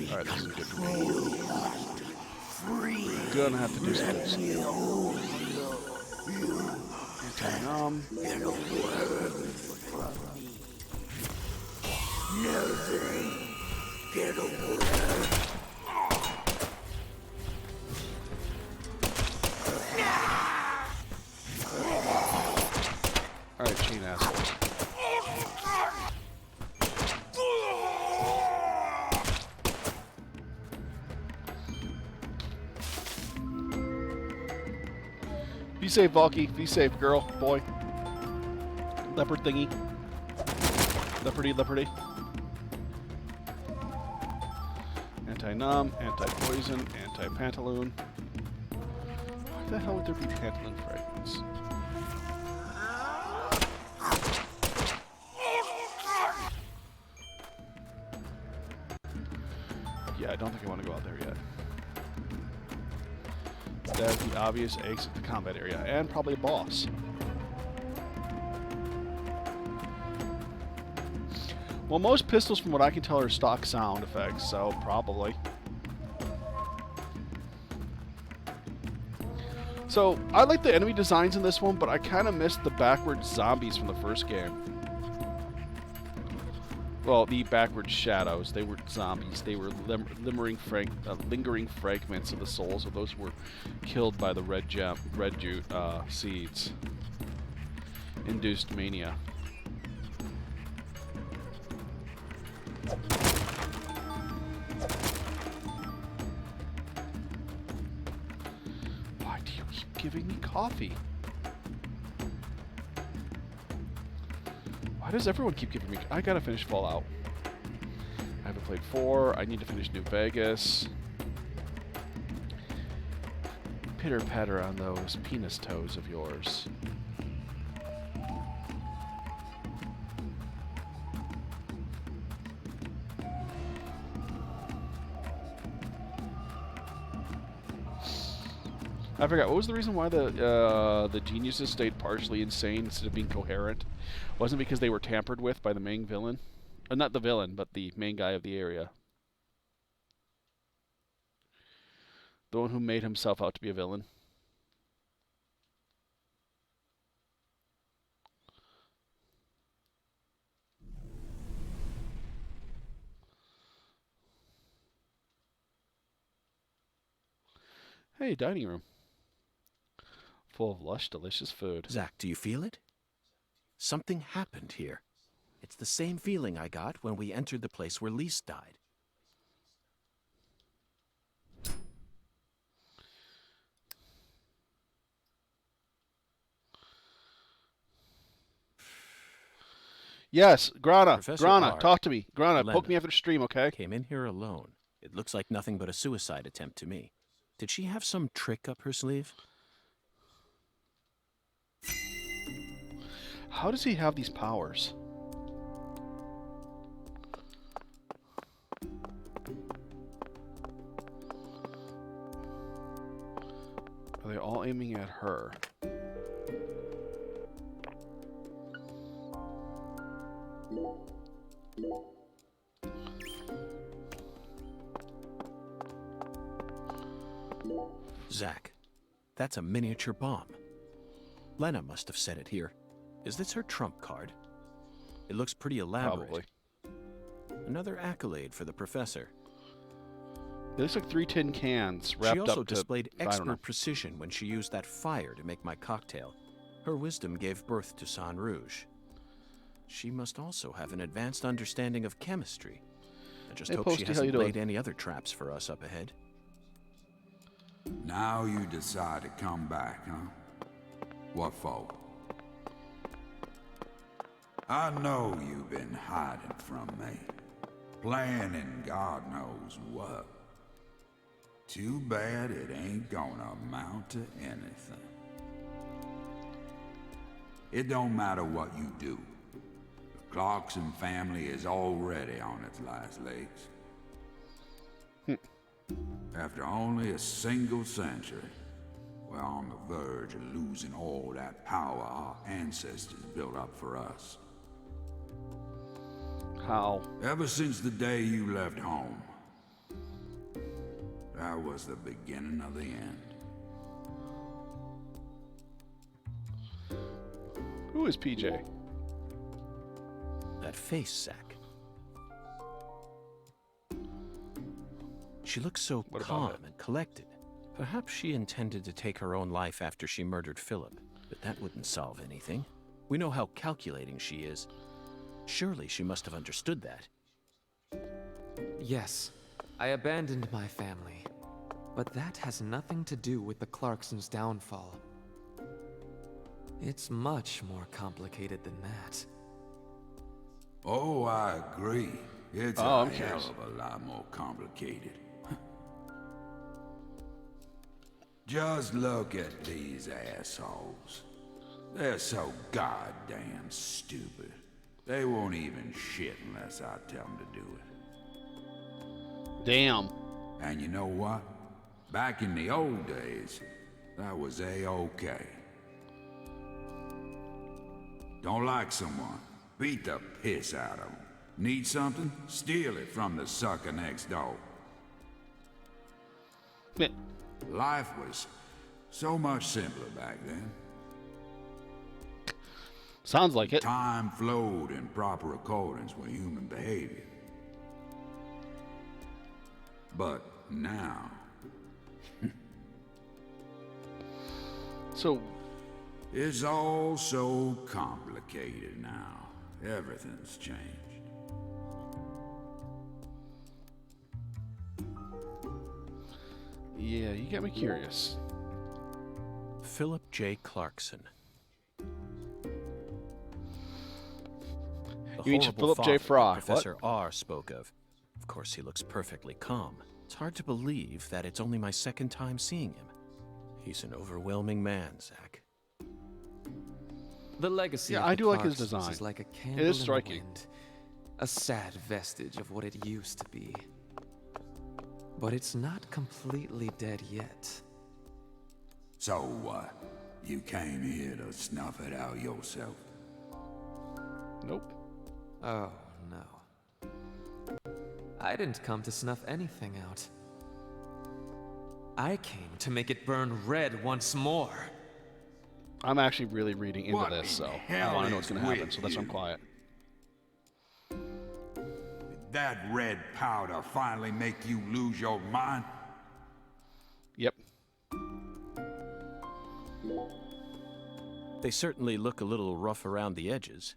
Alright, this is good for me. Gonna have to do some good stuff. Anti-numb. Alright, chain assholes. Be safe, Valky. Be safe, girl, boy. Leopard thingy. Leopardy. Anti-numb, anti-poison, anti-pantaloon. Why the hell would there be pantaloon fragments? Yeah, I don't think I want to go out there yet. That's the obvious exit to combat area, and probably a boss. Well, most pistols, from what I can tell, are stock sound effects, so probably. So, I like the enemy designs in this one, but I kind of missed the backwards zombies from the first game. Well, the backward shadows, they were zombies. They were lingering fragments of the souls of those who were killed by the red jute seeds. Induced mania. Why do you keep giving me coffee? Why does everyone keep giving me... I gotta finish Fallout. I haven't played 4. I need to finish New Vegas. Pitter patter on those penis toes of yours. I forgot, what was the reason why the geniuses stayed partially insane instead of being coherent? Wasn't because they were tampered with by the main villain? Not the villain, but the main guy of the area. The one who made himself out to be a villain. Hey, dining room. Full of lush, delicious food. Zach, do you feel it? Something happened here. It's the same feeling I got when we entered the place where Lise died. Yes, Grana. Professor Grana, R. talk to me. Grana, Lena. poke me after the stream, okay? Came in here alone. It looks like nothing but a suicide attempt to me. Did she have some trick up her sleeve? How does he have these powers? Are they all aiming at her? Zach, that's a miniature bomb. Lena must have set it here. Is this her trump card? It looks pretty elaborate. Probably. Another accolade for the professor. It looks like 3 tin cans wrapped She also up to... displayed I don't know. expert precision when she used that fire to make my cocktail. Her wisdom gave birth to San Rouge. She must also have an advanced understanding of chemistry. I just Hey, hope she Posty, how you hasn't laid doing? any other traps for us up ahead. Now you decide to come back, huh? What for? I know you've been hiding from me. Planning God knows what. Too bad it ain't gonna amount to anything. It don't matter what you do. The Clarkson family is already on its last legs. After only a single century, we're on the verge of losing all that power our ancestors built up for us. How? Ever since the day you left home, that was the beginning of the end. Who is PJ? That face, Zach. She looks so What about calm it? and collected. Perhaps she intended to take her own life after she murdered Philip, but that wouldn't solve anything. We know how calculating she is. Surely she must have understood that. Yes, I abandoned my family. But that has nothing to do with the Clarksons' downfall. It's much more complicated than that. Oh, I agree. It's Oh, a I'm hell curious. of a lot more complicated. Just look at these assholes. They're so goddamn stupid. They won't even shit unless I tell them to do it. Damn. And you know what? Back in the old days, that was A-okay. Don't like someone? Beat the piss out of them. Need something? Steal it from the sucker next door. Meh. Life was so much simpler back then. Sounds like it. Time flowed in proper accordance with human behavior. But now, So, it's all so complicated now. Everything's changed. Yeah, you got me curious. Philip J. Clarkson. The You mean horrible Philip J. father Fry, that Professor R. spoke of. Of course, he looks perfectly calm. It's hard to believe that it's only my second time seeing him. He's an overwhelming man, Zach. The legacy Yeah, of I the do like his Clarksons design. is like a candle is in the striking. wind, a sad vestige of what it used to be. But it's not completely dead yet. So what? You came here to snuff it out yourself? Nope. Oh, no. I didn't come to snuff anything out. I came to make it burn red once more. I'm actually really reading into What this, in so I hell want to know what's is going to happen, with so that's why I'm you? quiet. Did that red powder finally make you lose your mind? Yep. They certainly look a little rough around the edges.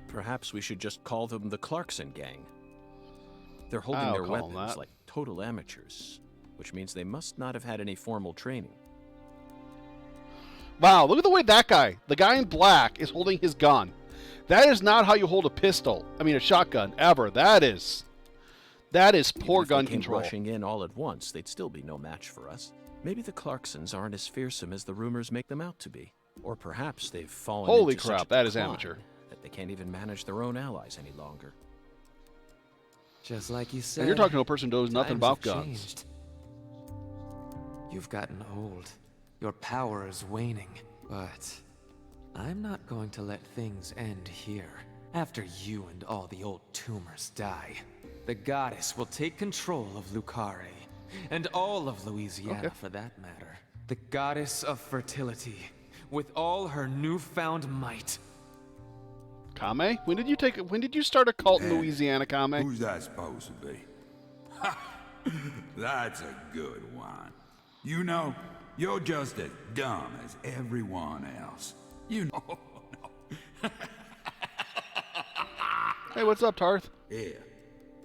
Perhaps we should just call them the Clarkson Gang. They're holding I'll their call 'em weapons that. like total amateurs, which means they must not have had any formal training. Wow, look at the way that guy, the guy in black, is holding his gun. That is not how you hold a pistol. I mean, a shotgun, ever. That is poor Even if they gun came control. rushing in all at once, they'd still be no match for us. Maybe the Clarksons aren't as fearsome as the rumors make them out to be. Or perhaps they've fallen Holy into crap, such a that is decline amateur. that they can't even manage their own allies any longer. Just like you said. And you're talking to a person who knows nothing times about have guns. changed. You've gotten old. Your power is waning. But I'm not going to let things end here. After you and all the old tumors die, the goddess will take control of Lucare, and all of Louisiana Okay. for that matter. The goddess of fertility, with all her newfound might. Kame? When did you start a cult in Yeah. Louisiana, Kame? Who's that supposed to be? That's a good one. You know, you're just as dumb as everyone else. You know. Hey, what's up, Tarth? Here,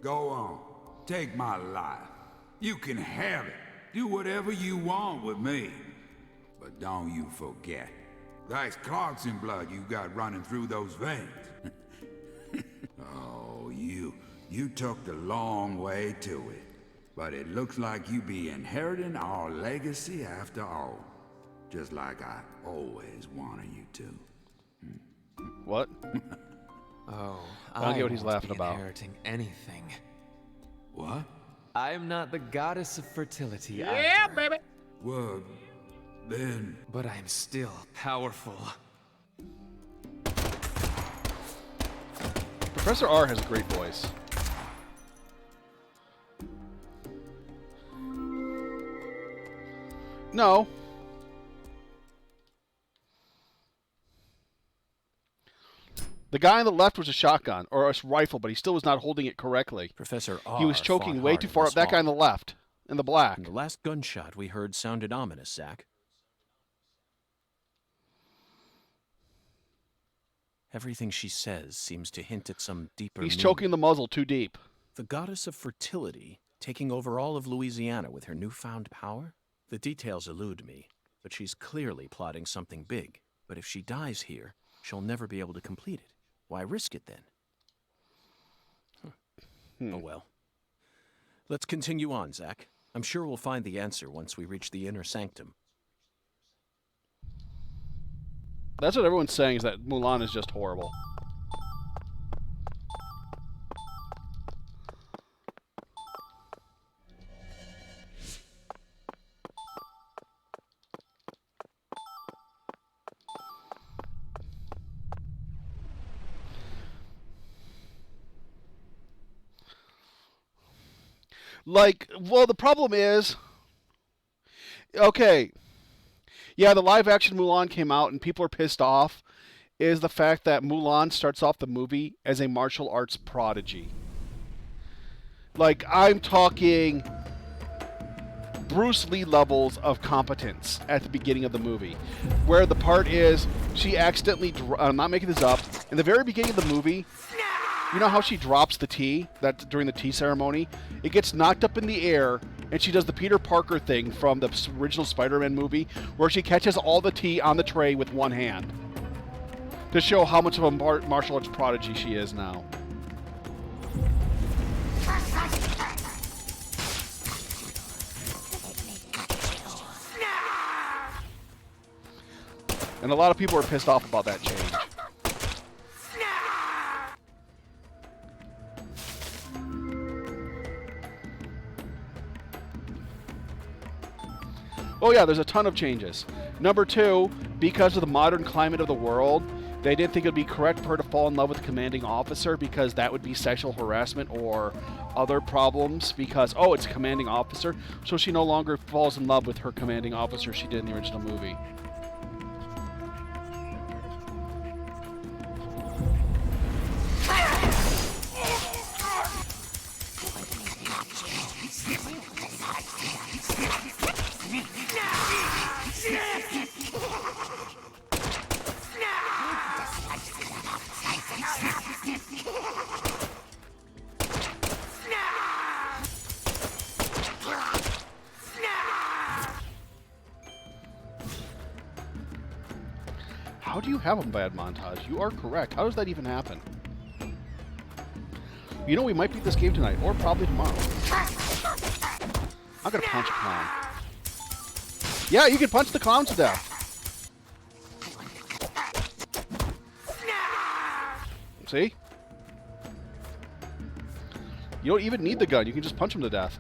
go on. Take my life. You can have it. Do whatever you want with me. But don't you forget, that's Clarkson blood you got running through those veins. Oh, you took the long way to it. But it looks like you be inheriting our legacy after all. Just like I always wanted you to. What? Oh, I don't get what he's won't laughing be about. Inheriting anything. What? I'm not the goddess of fertility. Yeah, either. baby. Well, then... But I'm still powerful. Professor R has a great voice. No. The guy on the left was a shotgun, or a rifle, but he still was not holding it correctly. Professor R. He was choking fought way hard too in far this up. That guy hall. on the left, in the black. And the last gunshot we heard sounded ominous, Zach. Everything she says seems to hint at some deeper He's meaning. choking the muzzle too deep. The goddess of fertility, taking over all of Louisiana with her newfound power? The details elude me, but she's clearly plotting something big. But if she dies here, she'll never be able to complete it. Why risk it then? Oh well. Let's continue on, Zach. I'm sure we'll find the answer once we reach the inner sanctum. That's what everyone's saying, is that Mulan is just horrible. Like, well, the problem is, okay, yeah, the live action Mulan came out and people are pissed off, is the fact that Mulan starts off the movie as a martial arts prodigy. Like, I'm talking Bruce Lee levels of competence at the beginning of the movie, where the part is she accidentally, I'm not making this up, in the very beginning of the movie, You know how she drops the tea during the tea ceremony? It gets knocked up in the air, and she does the Peter Parker thing from the original Spider-Man movie, where she catches all the tea on the tray with one hand to show how much of a martial arts prodigy she is now. And a lot of people are pissed off about that change. Oh yeah, there's a ton of changes. Number 2, because of the modern climate of the world, they didn't think it would be correct for her to fall in love with the commanding officer because that would be sexual harassment or other problems because, oh, it's a commanding officer. So she no longer falls in love with her commanding officer she did in the original movie. How do you have a bad montage? You are correct. How does that even happen? You know, we might beat this game tonight, or probably tomorrow. I'm gonna punch a clown. Yeah, you can punch the clown to death. See? You don't even need the gun. You can just punch him to death.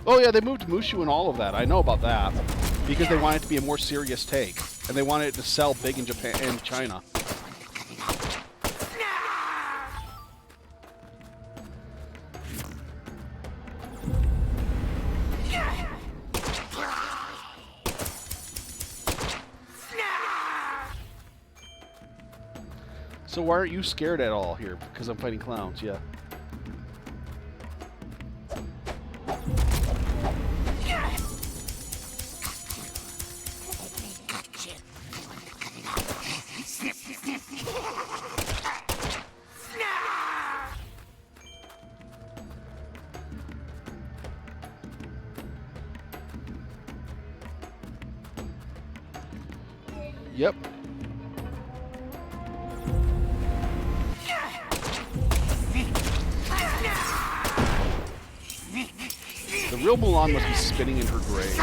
Oh yeah, they moved Mushu and all of that. I know about that. Because they wanted it to be a more serious take. And they wanted it to sell big in Japan and China. So why aren't you scared at all here? Because I'm fighting clowns, yeah. Yep. The real Mulan must be spinning in her grave.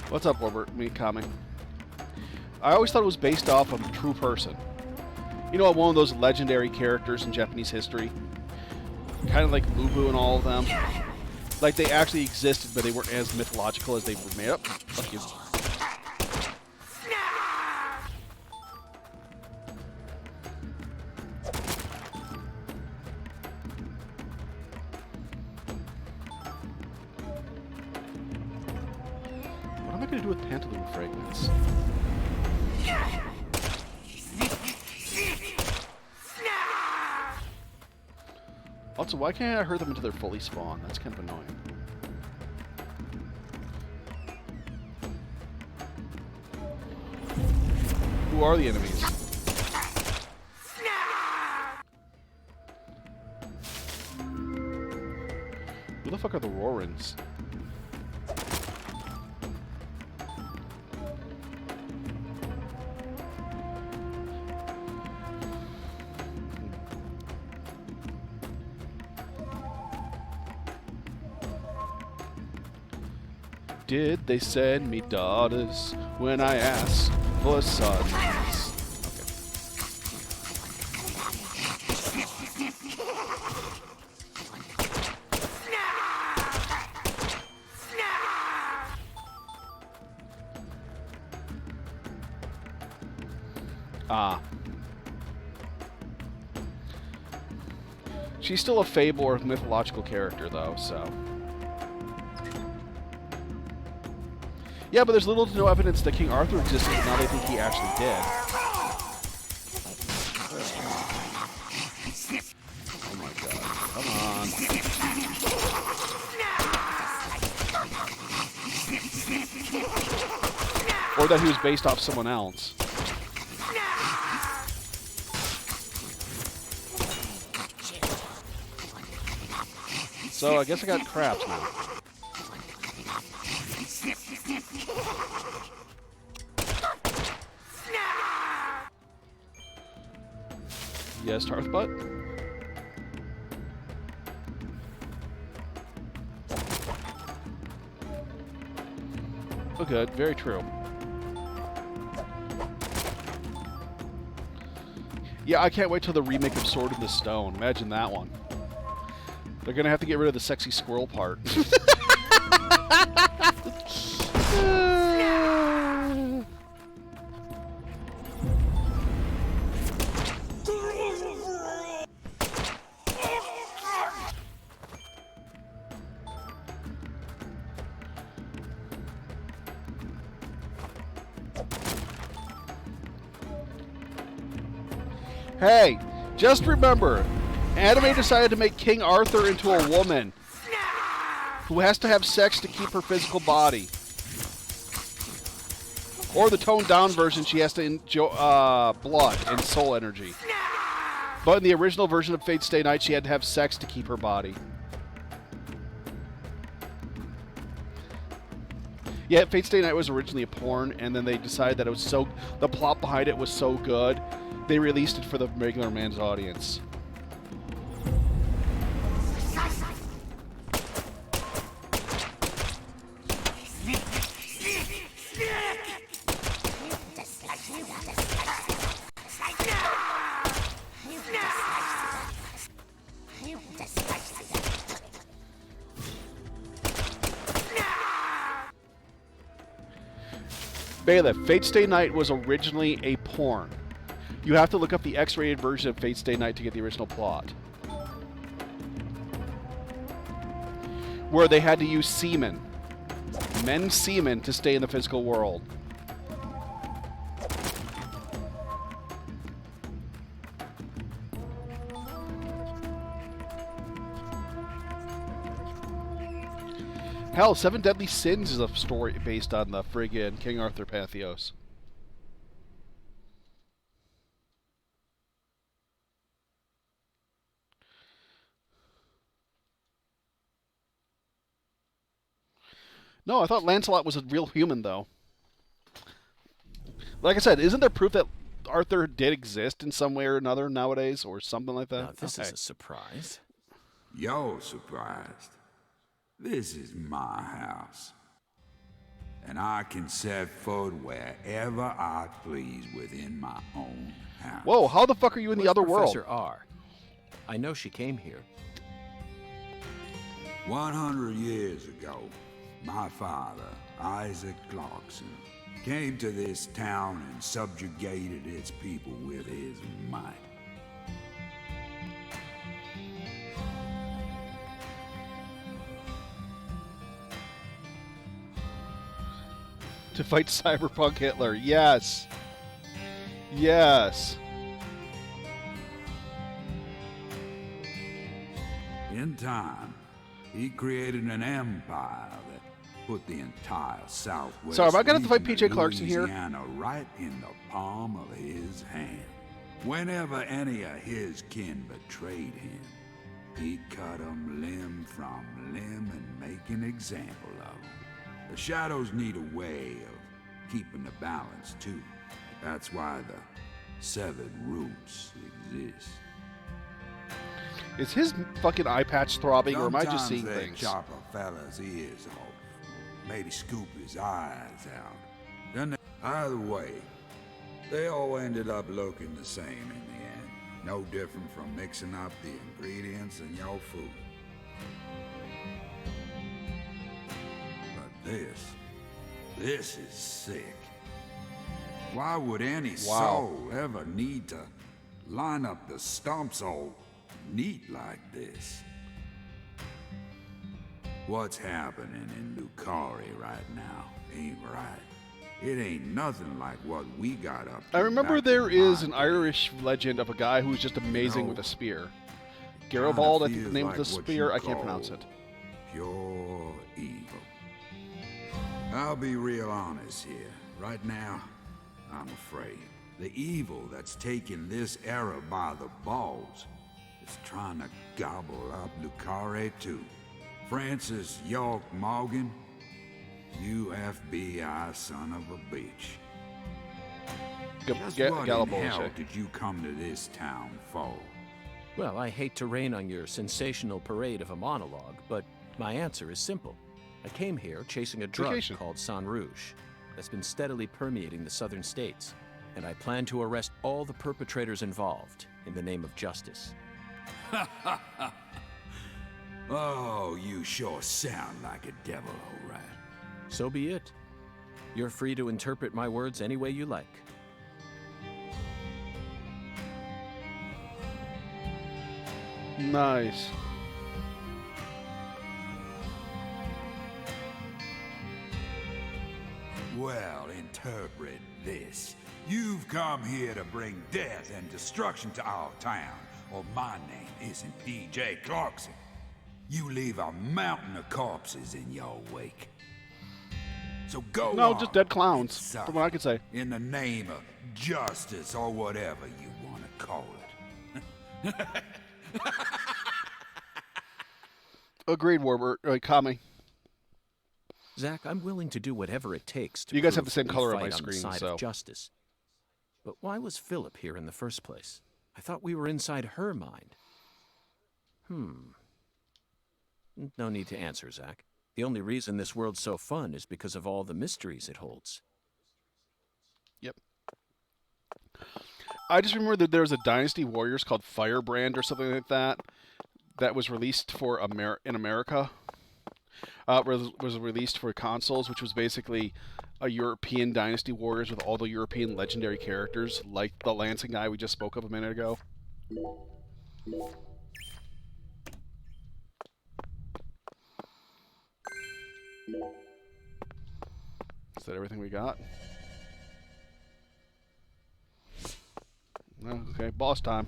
What's up, Robert? Me, Kami. I always thought it was based off of a true person. You know, one of those legendary characters in Japanese history? Kind of like Lubu and all of them. Like, they actually existed, but they weren't as mythological as they were made up. Fuck you. What am I going to do with Pantaloon fragments? Also, why can't I hurt them until they're fully spawned? That's kind of annoying. Who are the enemies? Who the fuck are the Rorans? Did they send me daughters when I asked for sons? Ah. She's still a fable or mythological character, though, so. Yeah, but there's little to no evidence that King Arthur existed, but now they think he actually did. Oh my god. Come on. Or that he was based off someone else. So I guess I got craps now. Yes, Tarth Butt? Oh, good. Very true. Yeah, I can't wait till the remake of Sword in the Stone. Imagine that one. They're gonna have to get rid of the sexy squirrel part. Hey, just remember, anime decided to make King Arthur into a woman who has to have sex to keep her physical body. Or the toned down version, she has to enjoy blood and soul energy. But in the original version of Fate Stay Night, she had to have sex to keep her body. Yeah, Fate Stay Night was originally a porn, and then they decided that it was the plot behind it was so good, they released it for the regular man's audience. Bailiff, Fate Stay Night was originally a porn. You have to look up the X-rated version of Fate Stay Night to get the original plot. Where they had to use semen. Men's semen to stay in the physical world. Hell, Seven Deadly Sins is a story based on the friggin' King Arthur Pathos. No, I thought Lancelot was a real human, though. Like I said, isn't there proof that Arthur did exist in some way or another nowadays, or something like that? Now, this is a surprise. You're surprised. This is my house. And I can set foot wherever I please within my own house. Whoa, how the fuck are you in the other world? Professor R? I know she came here. 100 years ago, my father, Isaac Clarkson, came to this town and subjugated its people with his might. To fight Cyberpunk Hitler, yes. Yes. In time, he created an empire that put the entire Southwest. So am I gonna have to fight region P.J. of Clarkson here? Louisiana right in the palm of his hand. Whenever any of his kin betrayed him, he'd cut them limb from limb and make an example of them. The shadows need a way of keeping the balance, too. That's why the severed roots exist. Is his fucking eye patch throbbing, or am I just Sometimes seeing they things? chop a fella's ears off, maybe scoop his eyes out. Then either way, they all ended up looking the same in the end. No different from mixing up the ingredients in your food. But this is sick. Why would any soul ever need to line up the stumps all neat like this. What's happening in Lucari right now ain't right. It ain't nothing like what we got up to. I remember back there in my is an day. Irish legend of a guy who's just amazing know, with a spear. Kinda Garibald, I think the feels name like of the what spear. you I can't pronounce call it. Pure evil. I'll be real honest here. Right now, I'm afraid. The evil that's taken this era by the balls is trying to gobble up Lucare too. Francis York Morgan, you FBI son of a bitch. Just what in hell did you come to this town for? Well, I hate to rain on your sensational parade of a monologue, but my answer is simple. I came here chasing a drug Vacation. called Sang Rouge that's been steadily permeating the southern states, and I plan to arrest all the perpetrators involved in the name of justice. Oh, you sure sound like a devil, all right. So be it. You're free to interpret my words any way you like. Nice. Well, interpret this. You've come here to bring death and destruction to our town, or my name isn't P.J. Clarkson. You leave a mountain of corpses in your wake. So go No, on just dead and clowns, suffer from what I can say. in the name of justice or whatever you want to call it. Agreed, Warbert. Kami. Zach, I'm willing to do whatever it takes to You guys have prove the same we color on fight my on the screen, side so- of justice. But why was Philip here in the first place? I thought we were inside her mind. No need to answer, Zach. The only reason this world's so fun is because of all the mysteries it holds. Yep. I just remember that there was a Dynasty Warriors called Firebrand or something like that that was released for in America. Was released for consoles, which was basically a European Dynasty Warriors with all the European legendary characters, like the Lansing guy we just spoke of a minute ago. Is that everything we got? No, okay, boss time.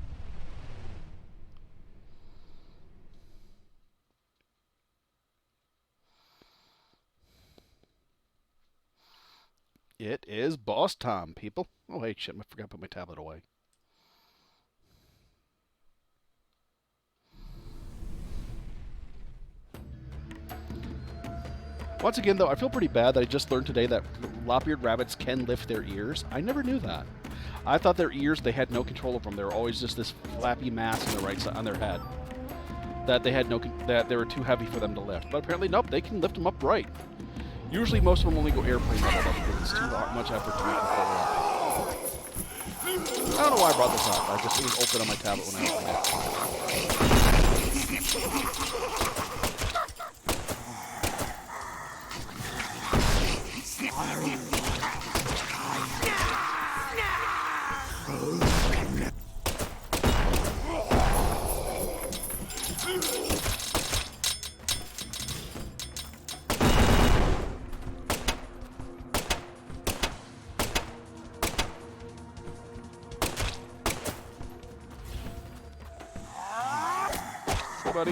It is boss time, people. Oh, hey, shit, I forgot to put my tablet away. Once again, though, I feel pretty bad that I just learned today that lop-eared rabbits can lift their ears. I never knew that. I thought their ears, they had no control over them. They were always just this flappy mass on the right side, on their head. That they had that they were too heavy for them to lift. But apparently, nope, they can lift them upright. Usually, most of them only go airplane level though, because it's too much effort to make them fall up. I don't know why I brought this up. It was open on my tablet when I opened it. Hey, buddy.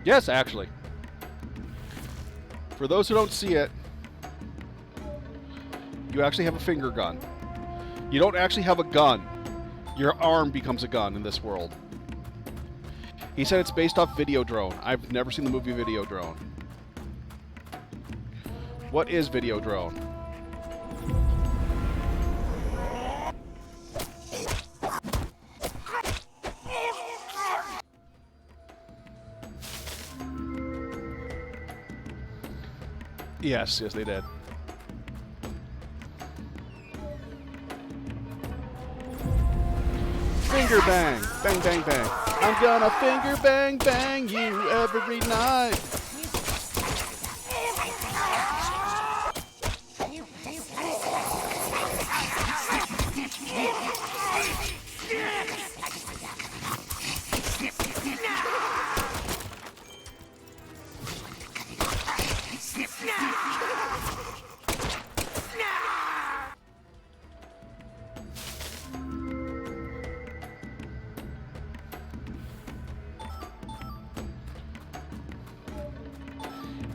Yes, actually. For those who don't see it, you actually have a finger gun. You don't actually have a gun. Your arm becomes a gun in this world. He said it's based off Videodrone. I've never seen the movie Videodrone. What is Videodrone? Yes, they did. Finger finger bang. Bang, bang, bang. I'm gonna finger bang, bang you every night.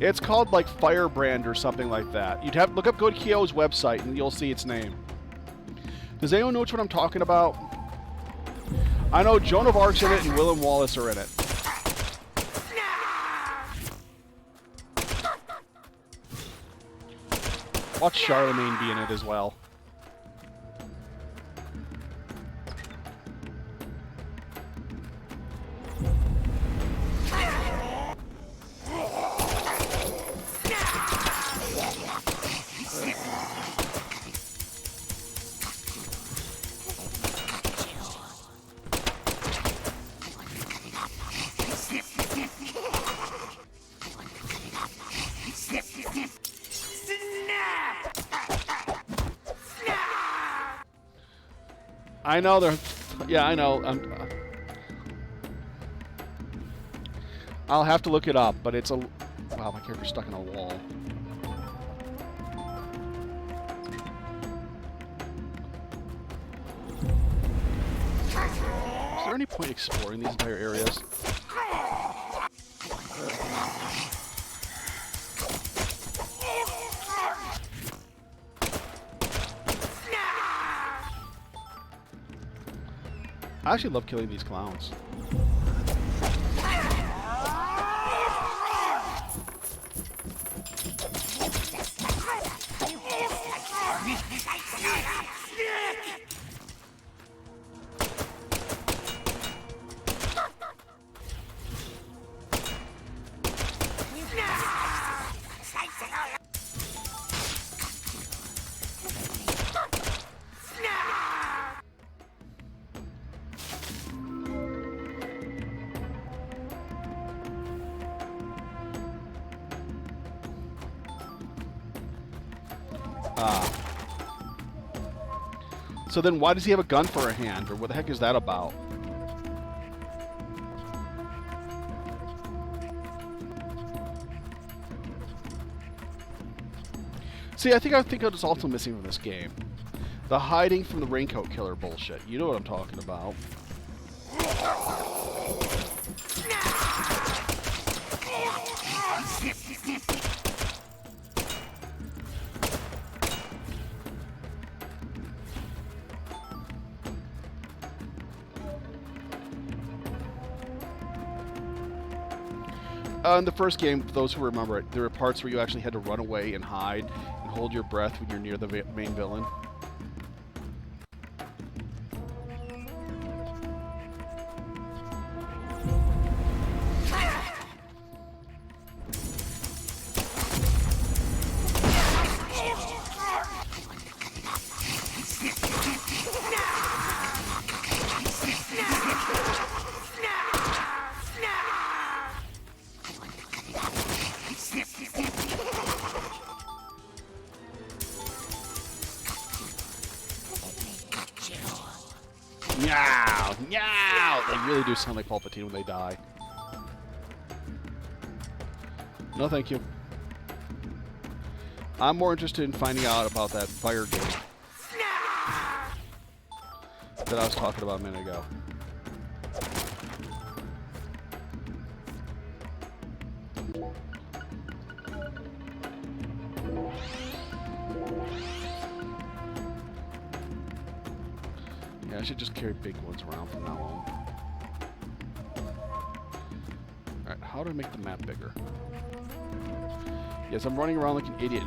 It's called like Firebrand or something like that. You'd have look up Go to Kyo's website and you'll see its name. Does anyone know what I'm talking about? I know Joan of Arc's in it and Willem Wallace are in it. Watch Charlemagne be in it as well. I know they're... Yeah, I know. I'll have to look it up, but it's a... Wow, my character's stuck in a wall. Is there any point exploring these entire areas? I actually love killing these clowns. So then why does he have a gun for a hand? Or what the heck is that about? See, I think it's also missing from this game. The hiding from the raincoat killer bullshit. You know what I'm talking about. In the first game, for those who remember it, there were parts where you actually had to run away and hide and hold your breath when you're near the main villain. Meow! Meow! They really do sound like Palpatine when they die. No, thank you. I'm more interested in finding out about that fire game that I was talking about a minute ago. Yeah, I should just carry big ones around from now on. Alright, how do I make the map bigger? Yes, I'm running around like an idiot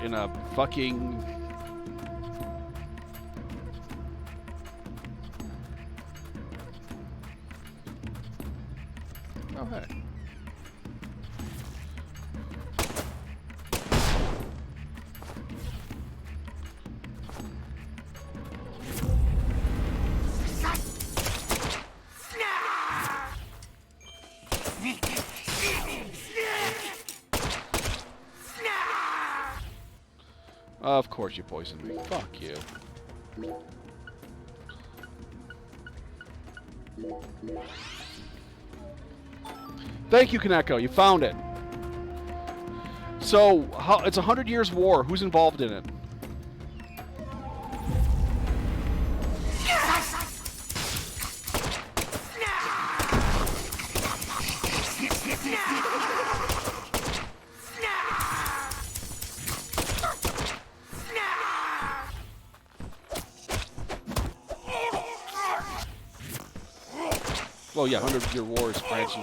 in a fucking... Oh, hey. Of course you poisoned me. Fuck you. Thank you, Kaneko. You found it. So, it's 100 Years' War. Who's involved in it? Oh yeah, 100-Year War is France.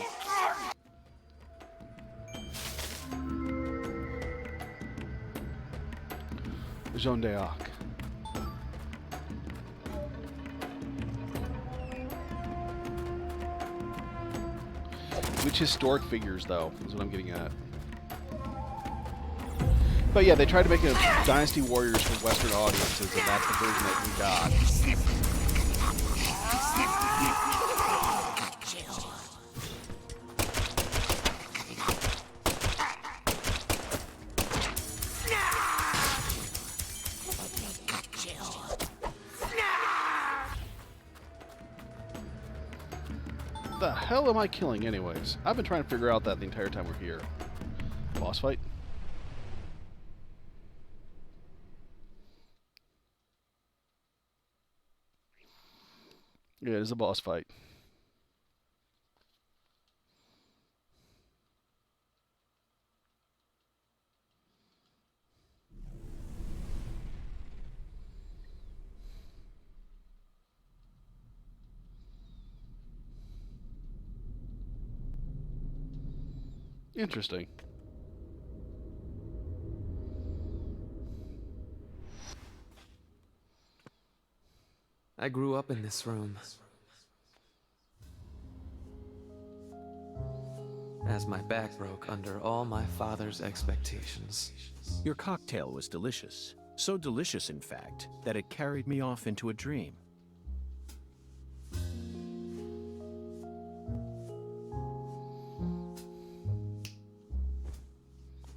Jeanne d'Arc. Which historic figures, though, is what I'm getting at. But yeah, they tried to make a Dynasty Warriors for Western audiences, and that's the version that we got. The hell am I killing anyways? I've been trying to figure out that the entire time we're here. Boss fight? Yeah, it is a boss fight. Interesting. I grew up in this room. As my back broke under all my father's expectations. Your cocktail was delicious. So delicious, in fact, that it carried me off into a dream.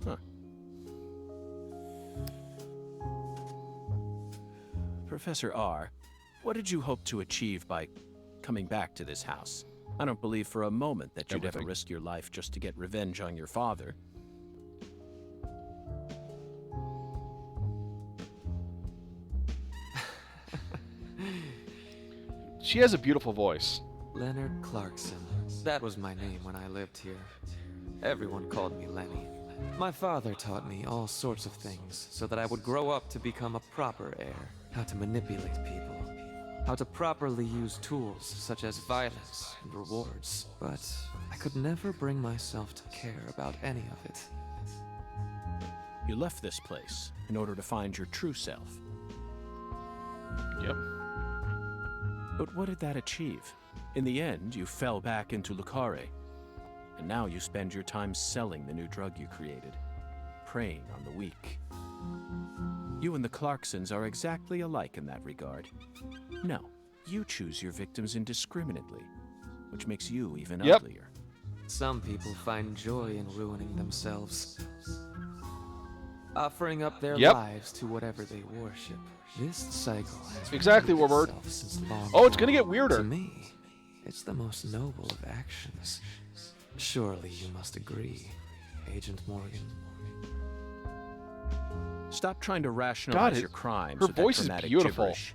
Huh. Professor R, what did you hope to achieve by coming back to this house? I don't believe for a moment that you'd ever risk your life just to get revenge on your father. She has a beautiful voice. Leonard Clarkson. That was my name when I lived here. Everyone called me Lenny. My father taught me all sorts of things so that I would grow up to become a proper heir. How to manipulate people. How to properly use tools such as violence and rewards. But I could never bring myself to care about any of it. You left this place in order to find your true self. Yep. But what did that achieve? In the end, you fell back into Lucare. And now you spend your time selling the new drug you created, preying on the weak. You and the Clarksons are exactly alike in that regard. No, you choose your victims indiscriminately, which makes you even uglier. Some people find joy in ruining themselves, offering up their lives to whatever they worship. This cycle has Exactly, Warbird. since long Oh, it's gonna ago. get weirder. To me, it's the most noble of actions. Surely you must agree, Agent Morgan. Stop trying to rationalize God, your crimes her with that voice is dramatic beautiful. gibberish.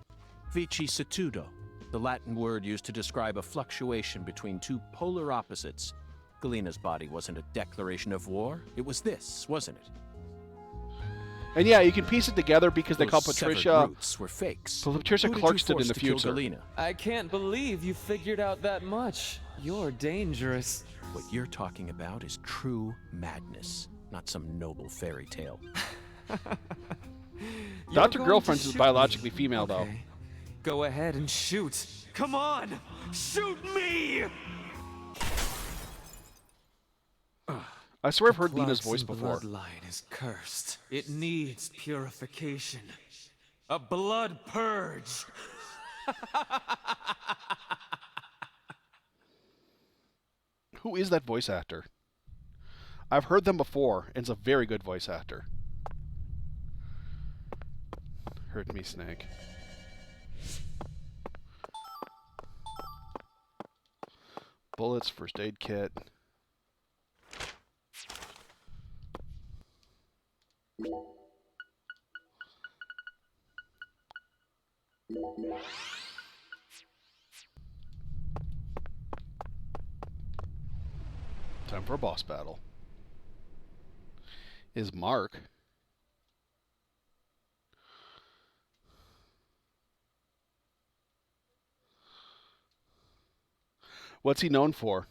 Vicissitudo, the Latin word used to describe a fluctuation between two polar opposites. Galena's body wasn't a declaration of war. It was this, wasn't it? And yeah, you can piece it together because they call Those severed Patricia roots were fakes. Patricia Who did you Clarkston force in the to kill future. Galena? I can't believe you figured out that much. You're dangerous. What you're talking about is true madness, not some noble fairy tale. Dr. You're Girlfriend's going is to biologically shoot me. female, though. Okay. Go ahead and shoot. Come on! Shoot me! I swear I've heard Lena's Clarkson voice before. bloodline is cursed. It needs purification. A blood purge. Who is that voice actor? I've heard them before, and it's a very good voice actor. hurt me, Snake. Bullets, first aid kit. Time for a boss battle. Is Mark. What's he known for?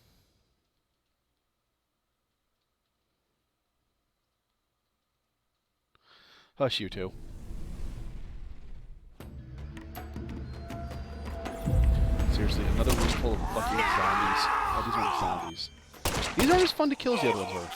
Hush, you two. Seriously, another room full of fucking zombies. Oh, these aren't zombies. These aren't as fun to kill as the other ones were.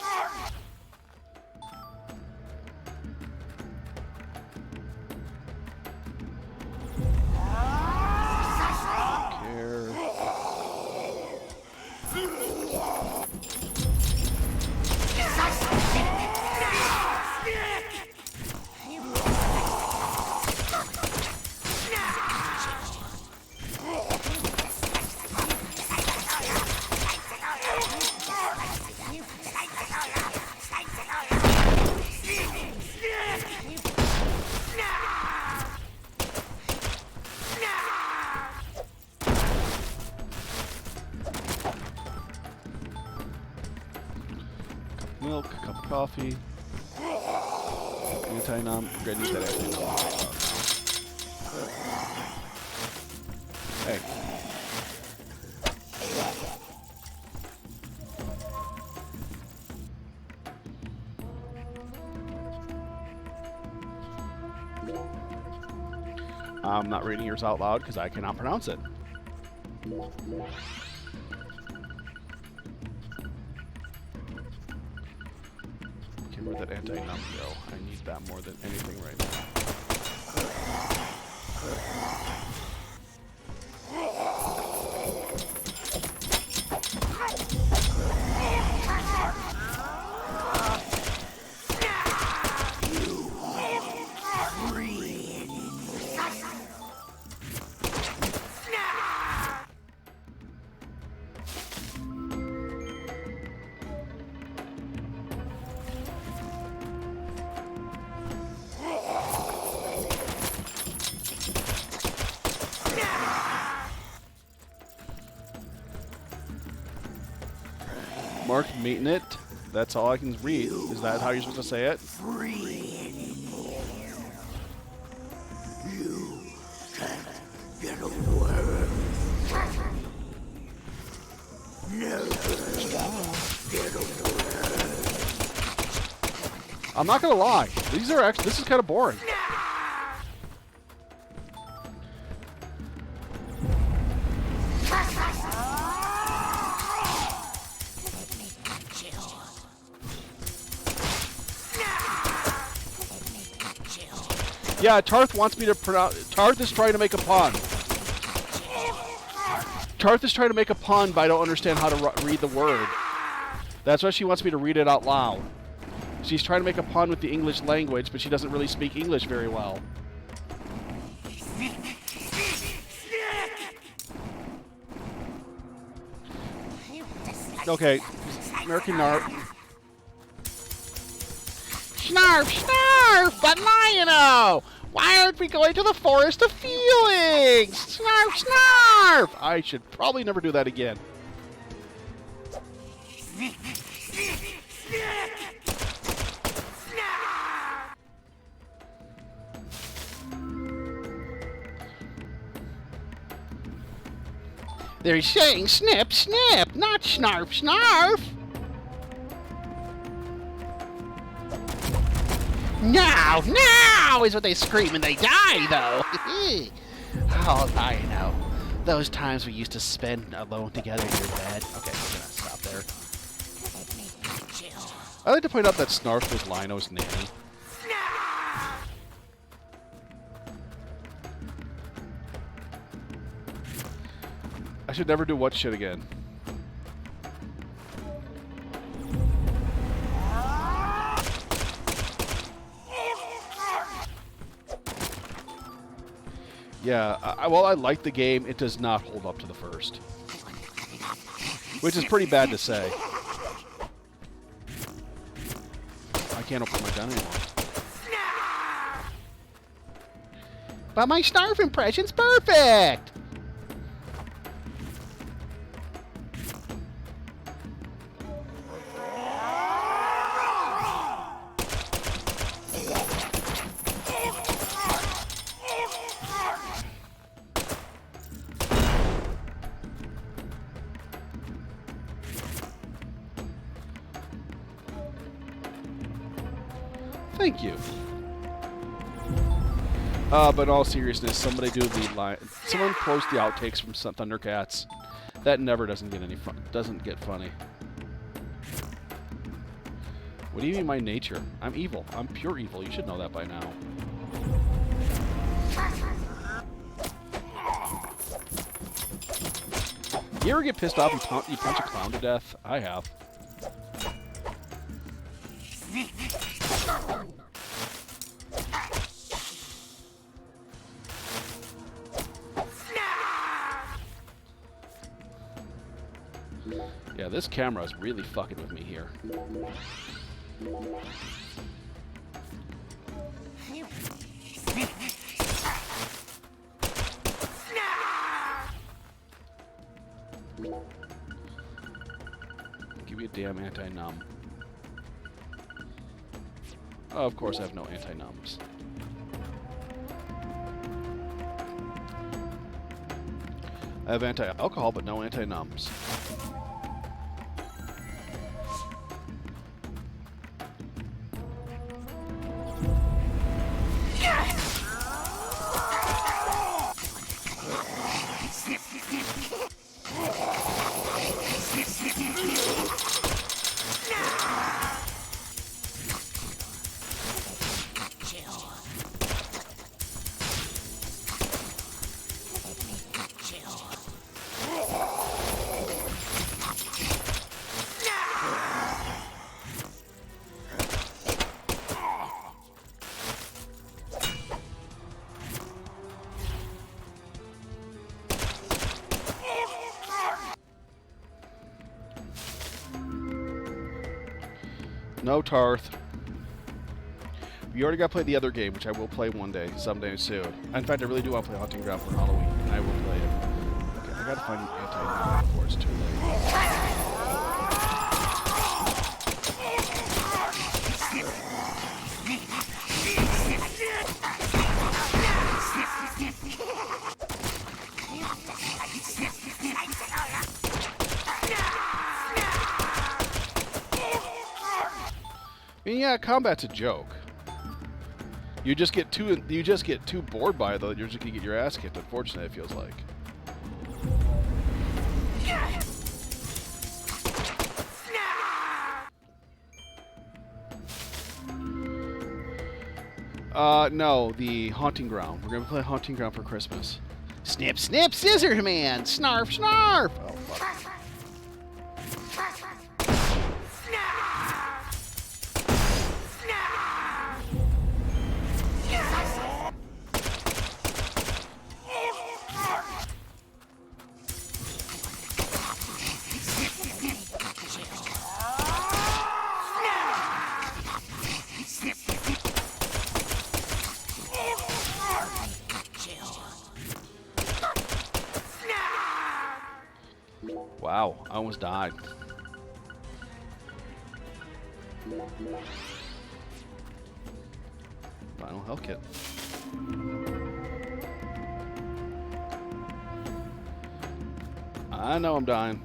Milk, a cup of coffee. Anti-nom. We're gonna use that anti-nom. Hey. I'm not reading yours out loud because I cannot pronounce it. Where'd that anti-numb go? I need that more than anything right now. Mark meeting it. That's all I can read. Is that how you're supposed to say it? You can't get away. Never get away. I'm not gonna lie. These are actually. This is kind of boring. Yeah, Tarth wants me to pronounce. Tarth is trying to make a pun. Tarth is trying to make a pun, but I don't understand how to read the word. That's why she wants me to read it out loud. She's trying to make a pun with the English language, but she doesn't really speak English very well. Okay, American Narp. Snarf, snarf, but Lion-O! Why aren't we going to the Forest of Feelings? Snarf, snarf! I should probably never do that again. They're saying snip, snip, not snarf, snarf! Now, now is what they scream and they die, though. Oh, I know. Those times we used to spend alone together in your bed. Okay, we're gonna stop there. I like to point out that Snarf was Lino's nanny. I should never do what shit again. Yeah, well, I like the game. It does not hold up to the first. Which is pretty bad to say. I can't open my gun anymore. But my Snarf impression's perfect! Thank you. But in all seriousness, somebody do the line. Someone post the outtakes from some Thundercats. That never doesn't get any fun. Doesn't get funny. What do you mean my nature? I'm evil. I'm pure evil. You should know that by now. You ever get pissed off and you punch a clown to death? I have. Yeah, this camera is really fucking with me here. Give me a damn anti-numb. Oh, of course I have no anti-numbs. I have anti-alcohol, but no anti-numbs. No Tarth. You already got to play the other game, which I will play one day, someday soon. In fact, I really do want to play Hunting Ground for Halloween, and I will play it. Okay, I gotta find the anti-numb before it's too late. I mean, yeah, combat's a joke. You just get too bored by it, though. You're just gonna get your ass kicked. Unfortunately, it feels like. No, the Haunting Ground. We're gonna play Haunting Ground for Christmas. Snip, snip, scissors, man! Snarf, snarf! Oh, fuck. Wow, I almost died. Final health kit. I know I'm dying.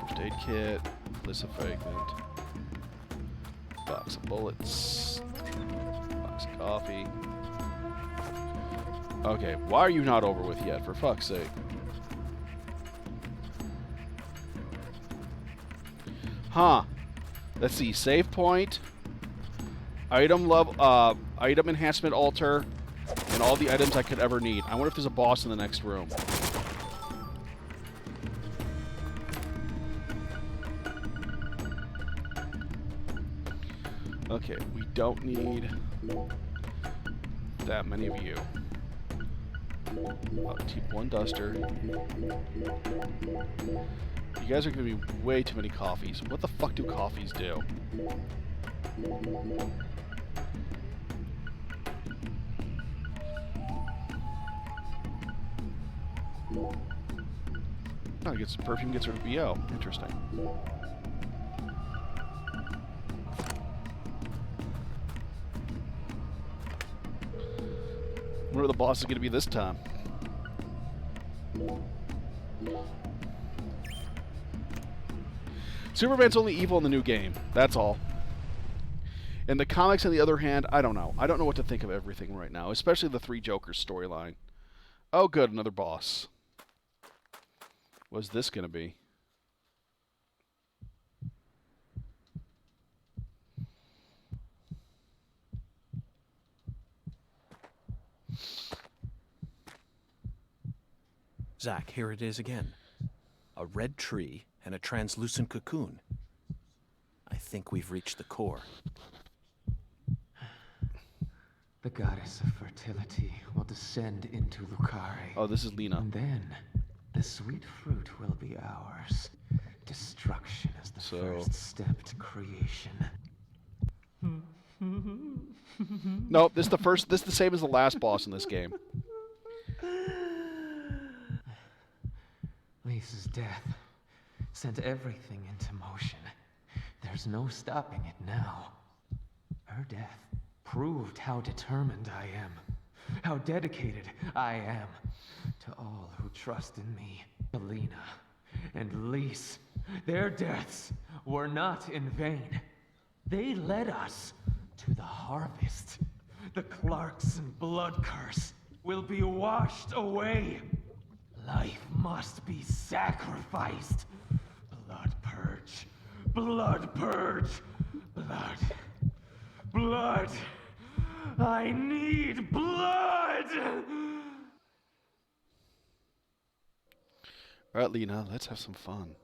First aid kit, Lissa fragment, box of bullets, box of coffee. Okay, why are you not over with yet, for fuck's sake? Huh. Let's see. Save point. Item level. Item enhancement altar. And all the items I could ever need. I wonder if there's a boss in the next room. Okay. We don't need that many of you. I'll keep one duster. You guys are gonna be way too many coffees. What the fuck do coffees do? Oh, it gets perfume, gets rid of BO. Interesting. Wonder where the boss is going to be this time. Superman's only evil in the new game. That's all. In the comics, on the other hand, I don't know. I don't know what to think of everything right now, especially the Three Jokers storyline. Oh, good, another boss. What's this going to be? Zack, here it is again. A red tree and a translucent cocoon. I think we've reached the core. The goddess of fertility will descend into Lucare. Oh, this is Lena. And then, the sweet fruit will be ours. Destruction is the first step to creation. Nope, this is the same as the last boss in this game. Lisa's death sent everything into motion. There's no stopping it now. Her death proved how determined I am, how dedicated I am to all who trust in me. Alina and Lise, their deaths were not in vain. They led us to the harvest. The Clarkson blood curse will be washed away. Life must be sacrificed. Blood purge. Blood purge. Blood. Blood. I need blood! Alright, Lena, let's have some fun.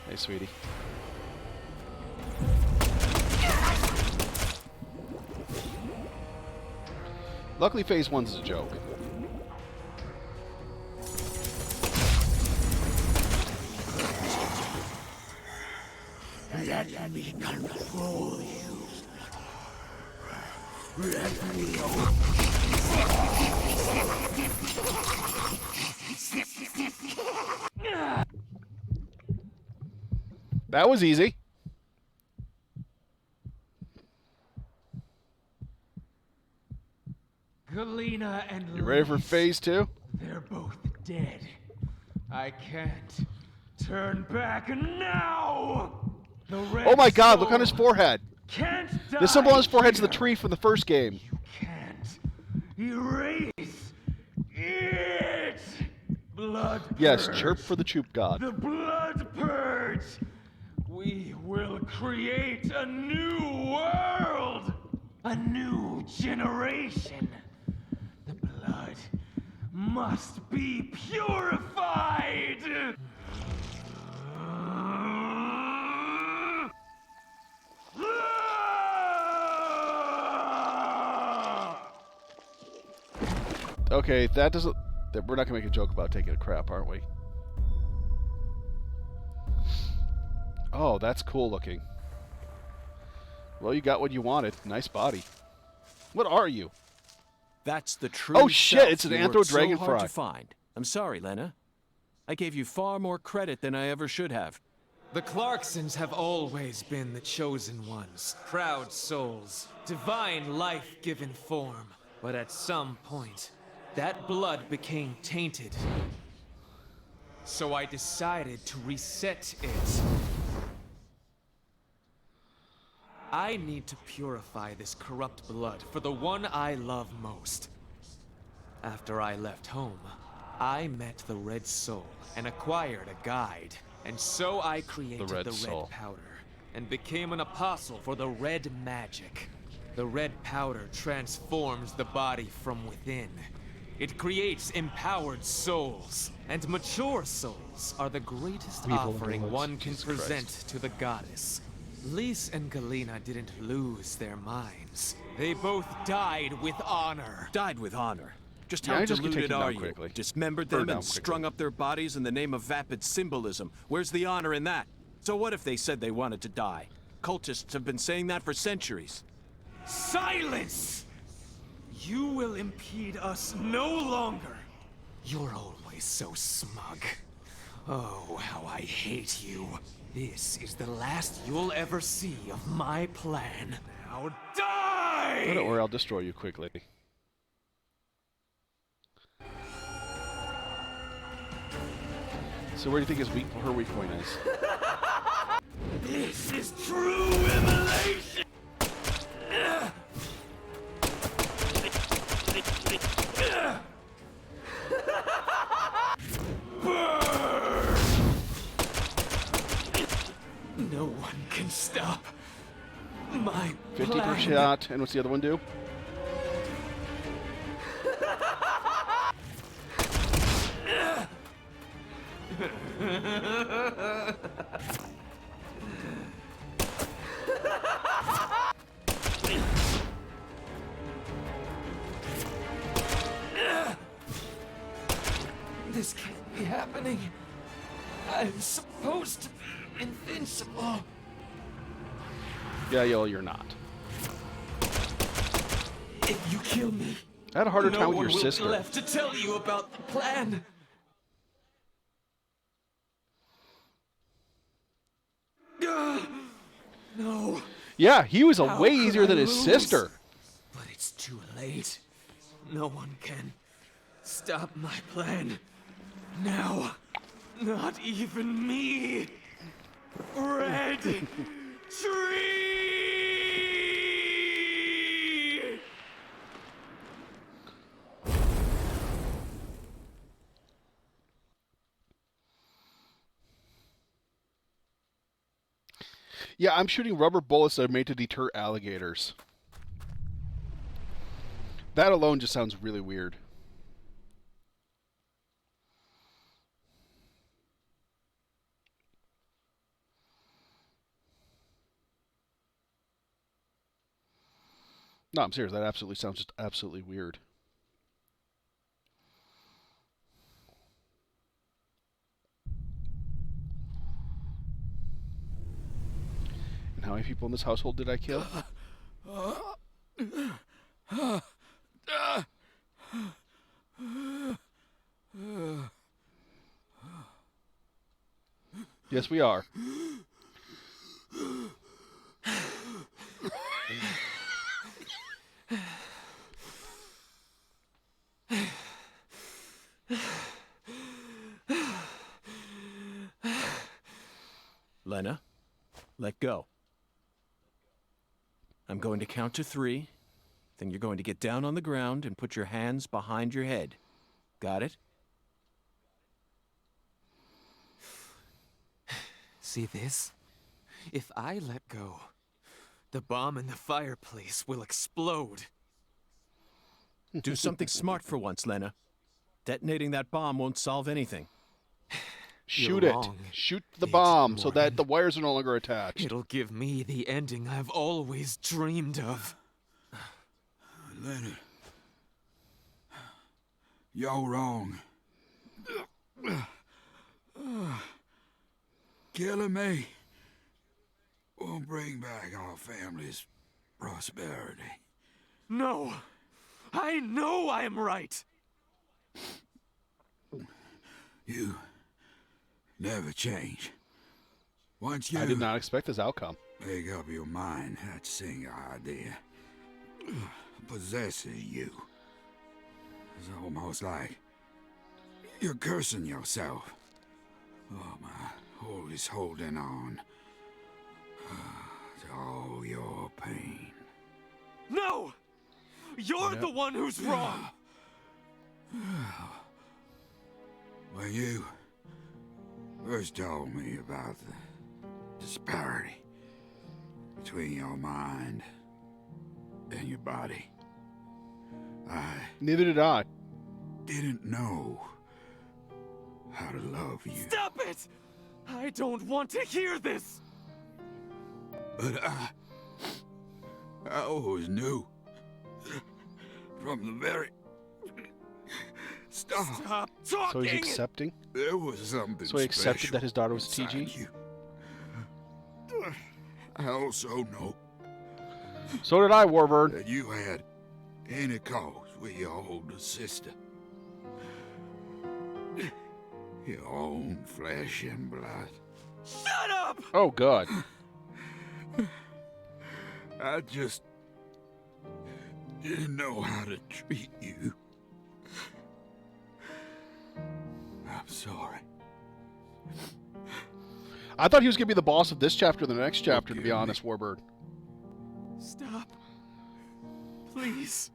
Hey, sweetie. Luckily, phase 1's a joke. Let me control you. Let me That was easy. Galena and You ready for phase 2? They're both dead. I can't turn back now. The red Oh my god, look soul on his forehead. Can't die The symbol on his forehead's the here. tree from the first game. You can't erase it. Blood Yes, purge. chirp for the Choop God. The blood purge. We will create a new world. A new generation. The blood must be purified. Okay, that doesn't... We're not going to make a joke about taking a crap, aren't we? Oh, that's cool looking. Well, you got what you wanted. Nice body. What are you? That's the true Oh, shit, self it's an you anthro worked so hard dragonfly. to find. I'm sorry, Lena. I gave you far more credit than I ever should have. The Clarksons have always been the chosen ones, proud souls, divine life-given form. But at some point, that blood became tainted. So I decided to reset it. I need to purify this corrupt blood for the one I love most. After I left home, I met the Red Soul and acquired a guide. And so I created the Red Soul. Powder and became an apostle for the Red Magic. The Red Powder transforms the body from within. It creates empowered souls, and mature souls are the greatest offering one can present to the goddess. Lise and Galena didn't lose their minds. They both died with honor. Died with honor. Just Yeah, how I just can take deluded them down are you? quickly. Dismembered Burn them down and quickly. strung up their bodies in the name of vapid symbolism. Where's the honor in that? So what if they said they wanted to die? Cultists have been saying that for centuries. Silence! You will impede us no longer. You're always so smug. Oh, how I hate you. This is the last you'll ever see of my plan. Now die! Don't worry, I'll destroy you quickly. So where do you think her weak point is? This is true revelation! No one can stop my 50 per plan. shot, and what's the other one do? This can't be happening. I'm supposed to be invincible. Yeah, you're not. If you kill me, I had a harder no time with one your will sister. be left to tell you about the plan. No. Yeah, he was How way could easier than I his lose? sister. But it's too late. No one can stop my plan. Now. Not even me. Red Tree! Yeah, I'm shooting rubber bullets that are made to deter alligators. That alone just sounds really weird. No, I'm serious. That absolutely sounds just absolutely weird. And how many people in this household did I kill? Yes, we are. Lena, let go. I'm going to count to 3. Then you're going to get down on the ground and put your hands behind your head. Got it? See this? If I let go, the bomb in the fireplace will explode. Do something smart for once, Lena. Detonating that bomb won't solve anything. Shoot You're it. wrong, Shoot the Agent bomb so that Morgan. the wires are no longer attached. It'll give me the ending I've always dreamed of. Leonard, you're wrong. Killing me won't bring back our family's prosperity. No! I know I'm right! You never change. Once you I did not expect this outcome. make up your mind, that single idea possesses you. It's almost like you're cursing yourself. Oh, my always holding on to all your pain. No! You're Yep. the one who's wrong! When you first told me about the disparity between your mind and your body, I Neither did I. didn't know how to love you. Stop it! I don't want to hear this! But I always knew from the very Stop. Stop So he's talking! accepting. There was something So he accepted special that his daughter was inside TG? you. I also know So did I, Warbird. that you had intercourse with your older sister. Your own flesh and blood. Shut up! Oh, God. I just didn't know how to treat you. I'm sorry. I thought he was going to be the boss of this chapter or the next chapter, to be Forgive me. honest, Warbird. Stop. Please.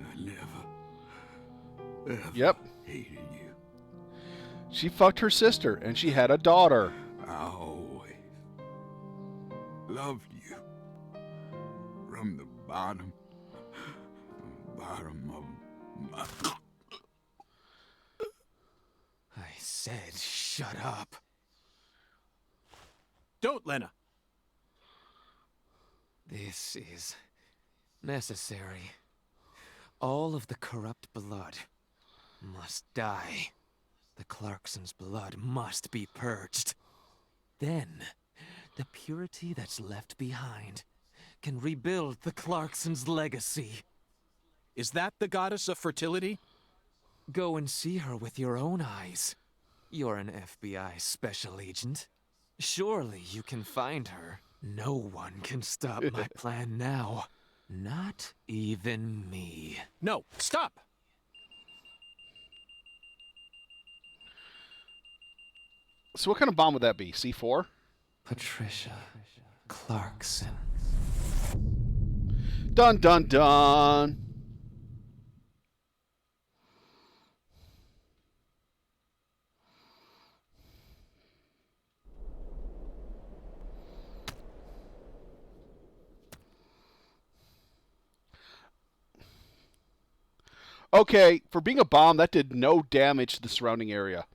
I never, ever Yep. hated you. She fucked her sister, and she had a daughter. I always loved you. From the bottom of my... I said shut up. Don't, Lena. This is necessary. All of the corrupt blood must die. The Clarksons' blood must be purged. Then, the purity that's left behind can rebuild the Clarksons' legacy. Is that the goddess of fertility? Go and see her with your own eyes. You're an FBI special agent. Surely you can find her. No one can stop my plan now. Not even me. No, stop! So what kind of bomb would that be? C4? Patricia Clarkson. Dun, dun, dun. Okay, for being a bomb, that did no damage to the surrounding area.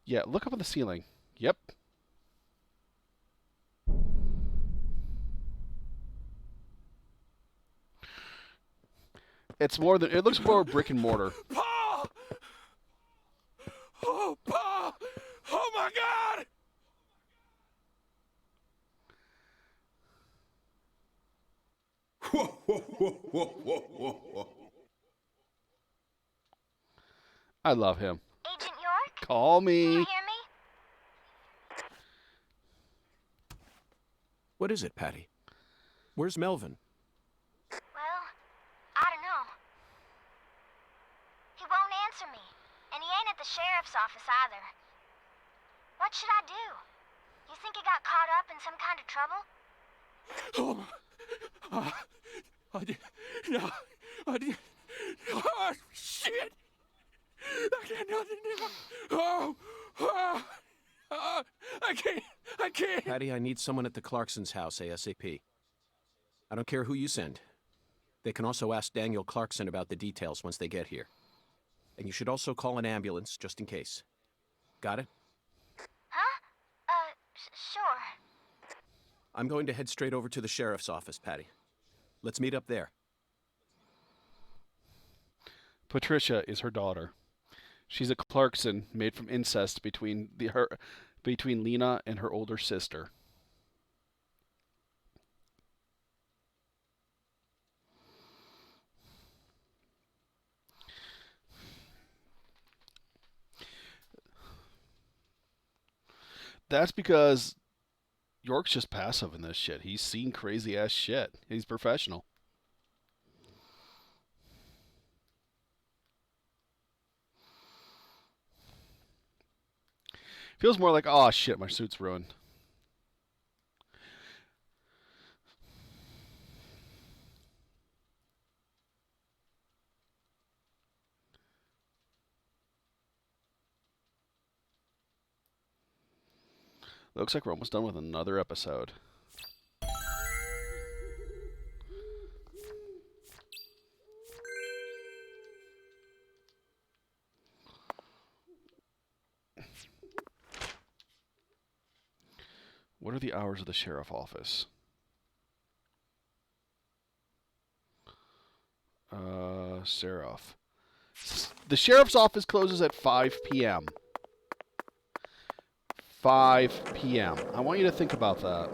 Yeah, look up at the ceiling. Yep. It's more than... It looks more brick and mortar. Pa! Oh, Pa! Oh my God! Whoa, whoa, whoa, whoa, whoa, whoa, whoa. I love him. Agent York? Call Can you me. hear me? What is it, Patty? Where's Melvin? Well, I don't know. He won't answer me, and he ain't at the sheriff's office either. What should I do? You think he got caught up in some kind of trouble? Oh, shit! I got nothing now. I can't. Patty, I need someone at the Clarksons' house ASAP. I don't care who you send. They can also ask Daniel Clarkson about the details once they get here. And you should also call an ambulance, just in case. Got it? Huh? Sure. I'm going to head straight over to the sheriff's office, Patty. Let's meet up there. Patricia is her daughter. She's a Clarkson made from incest between Lena and her older sister. That's because York's just passive in this shit. He's seen crazy ass shit. He's professional. Feels more like, oh shit, my suit's ruined. Looks like we're almost done with another episode. What are the hours of the sheriff office? Sheriff. The sheriff's office closes at 5 p.m. 5 p.m. I want you to think about that.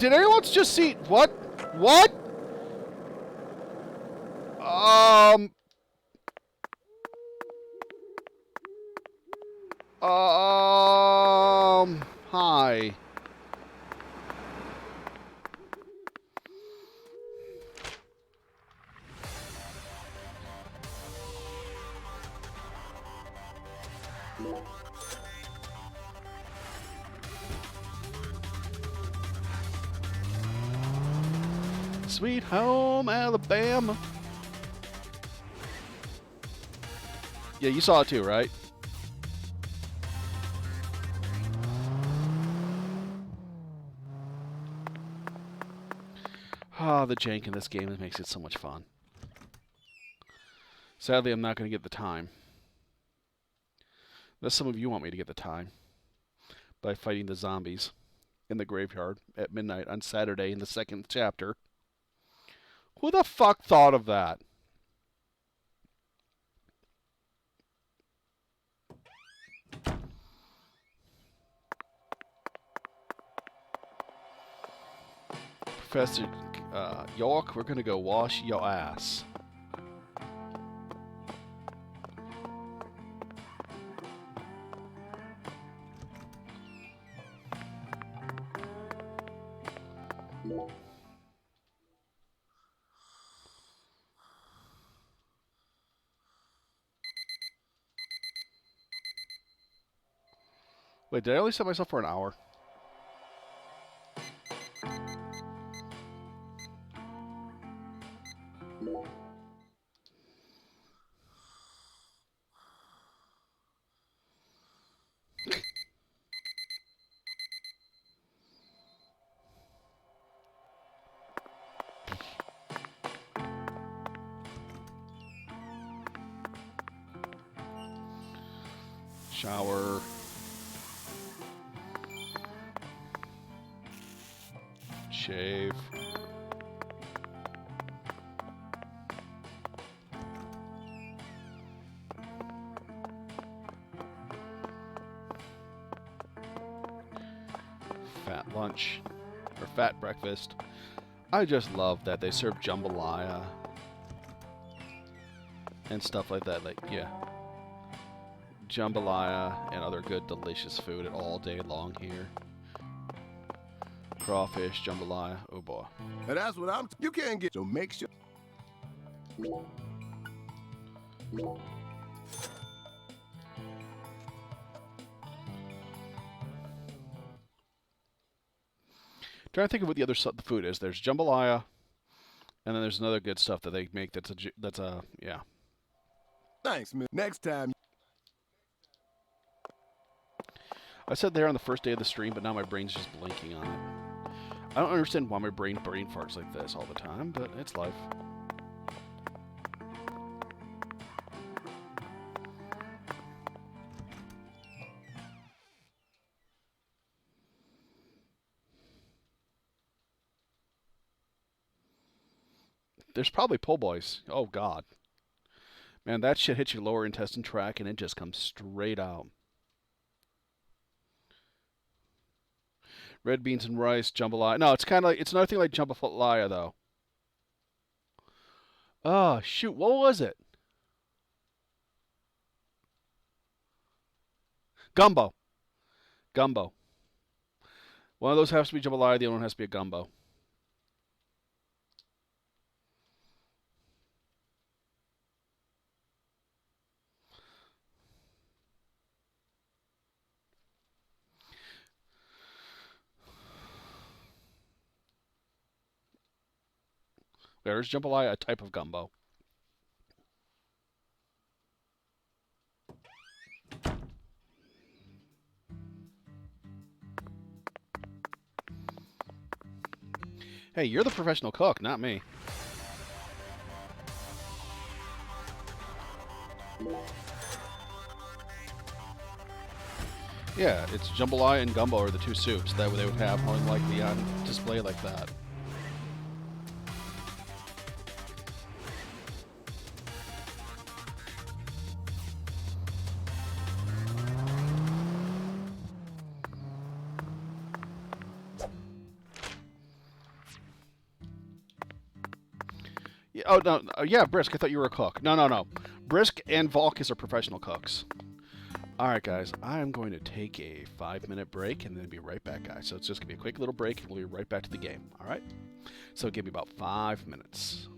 Did anyone just see... What? What? Hi. Sweet home Alabama. Yeah, you saw it too, right? Ah, the jank in this game makes it so much fun. Sadly, I'm not going to get the time. Unless some of you want me to get the time. By fighting the zombies in the graveyard at midnight on Saturday in the second chapter. Who the fuck thought of that? Professor York, we're going to go wash your ass. Wait, did I only set myself for an hour? Shower. Shave. Fat lunch. Or fat breakfast. I just love that they serve jambalaya. And stuff like that. Like, yeah. Jambalaya and other good delicious food all day long here. Crawfish, jambalaya, oh boy. And that's what you can't get, so make sure. Trying to think of what the other the food is. There's jambalaya, and then there's another good stuff that they make that's a yeah. Thanks, man. Next time. I said there on the first day of the stream, but now my brain's just blinking on it. I don't understand why my brain farts like this all the time, but it's life. There's probably po' boys. Oh, God. Man, that shit hits your lower intestine tract, and it just comes straight out. Red beans and rice, jambalaya. No, it's kind of like, it's another thing like jambalaya, though. Oh, shoot. What was it? Gumbo. Gumbo. One of those has to be jambalaya, the other one has to be a gumbo. There's jambalaya, a type of gumbo. Hey, you're the professional cook, not me. Yeah, it's jambalaya and gumbo are the two soups that they would have more than likely on display like that. Yeah, oh, no, yeah, Brisk, I thought you were a cook. No. Brisk and Volkus are professional cooks. All right, guys, I'm going to take a 5-minute break and then be right back, guys. So it's just going to be a quick little break, and we'll be right back to the game, all right? So give me about 5 minutes.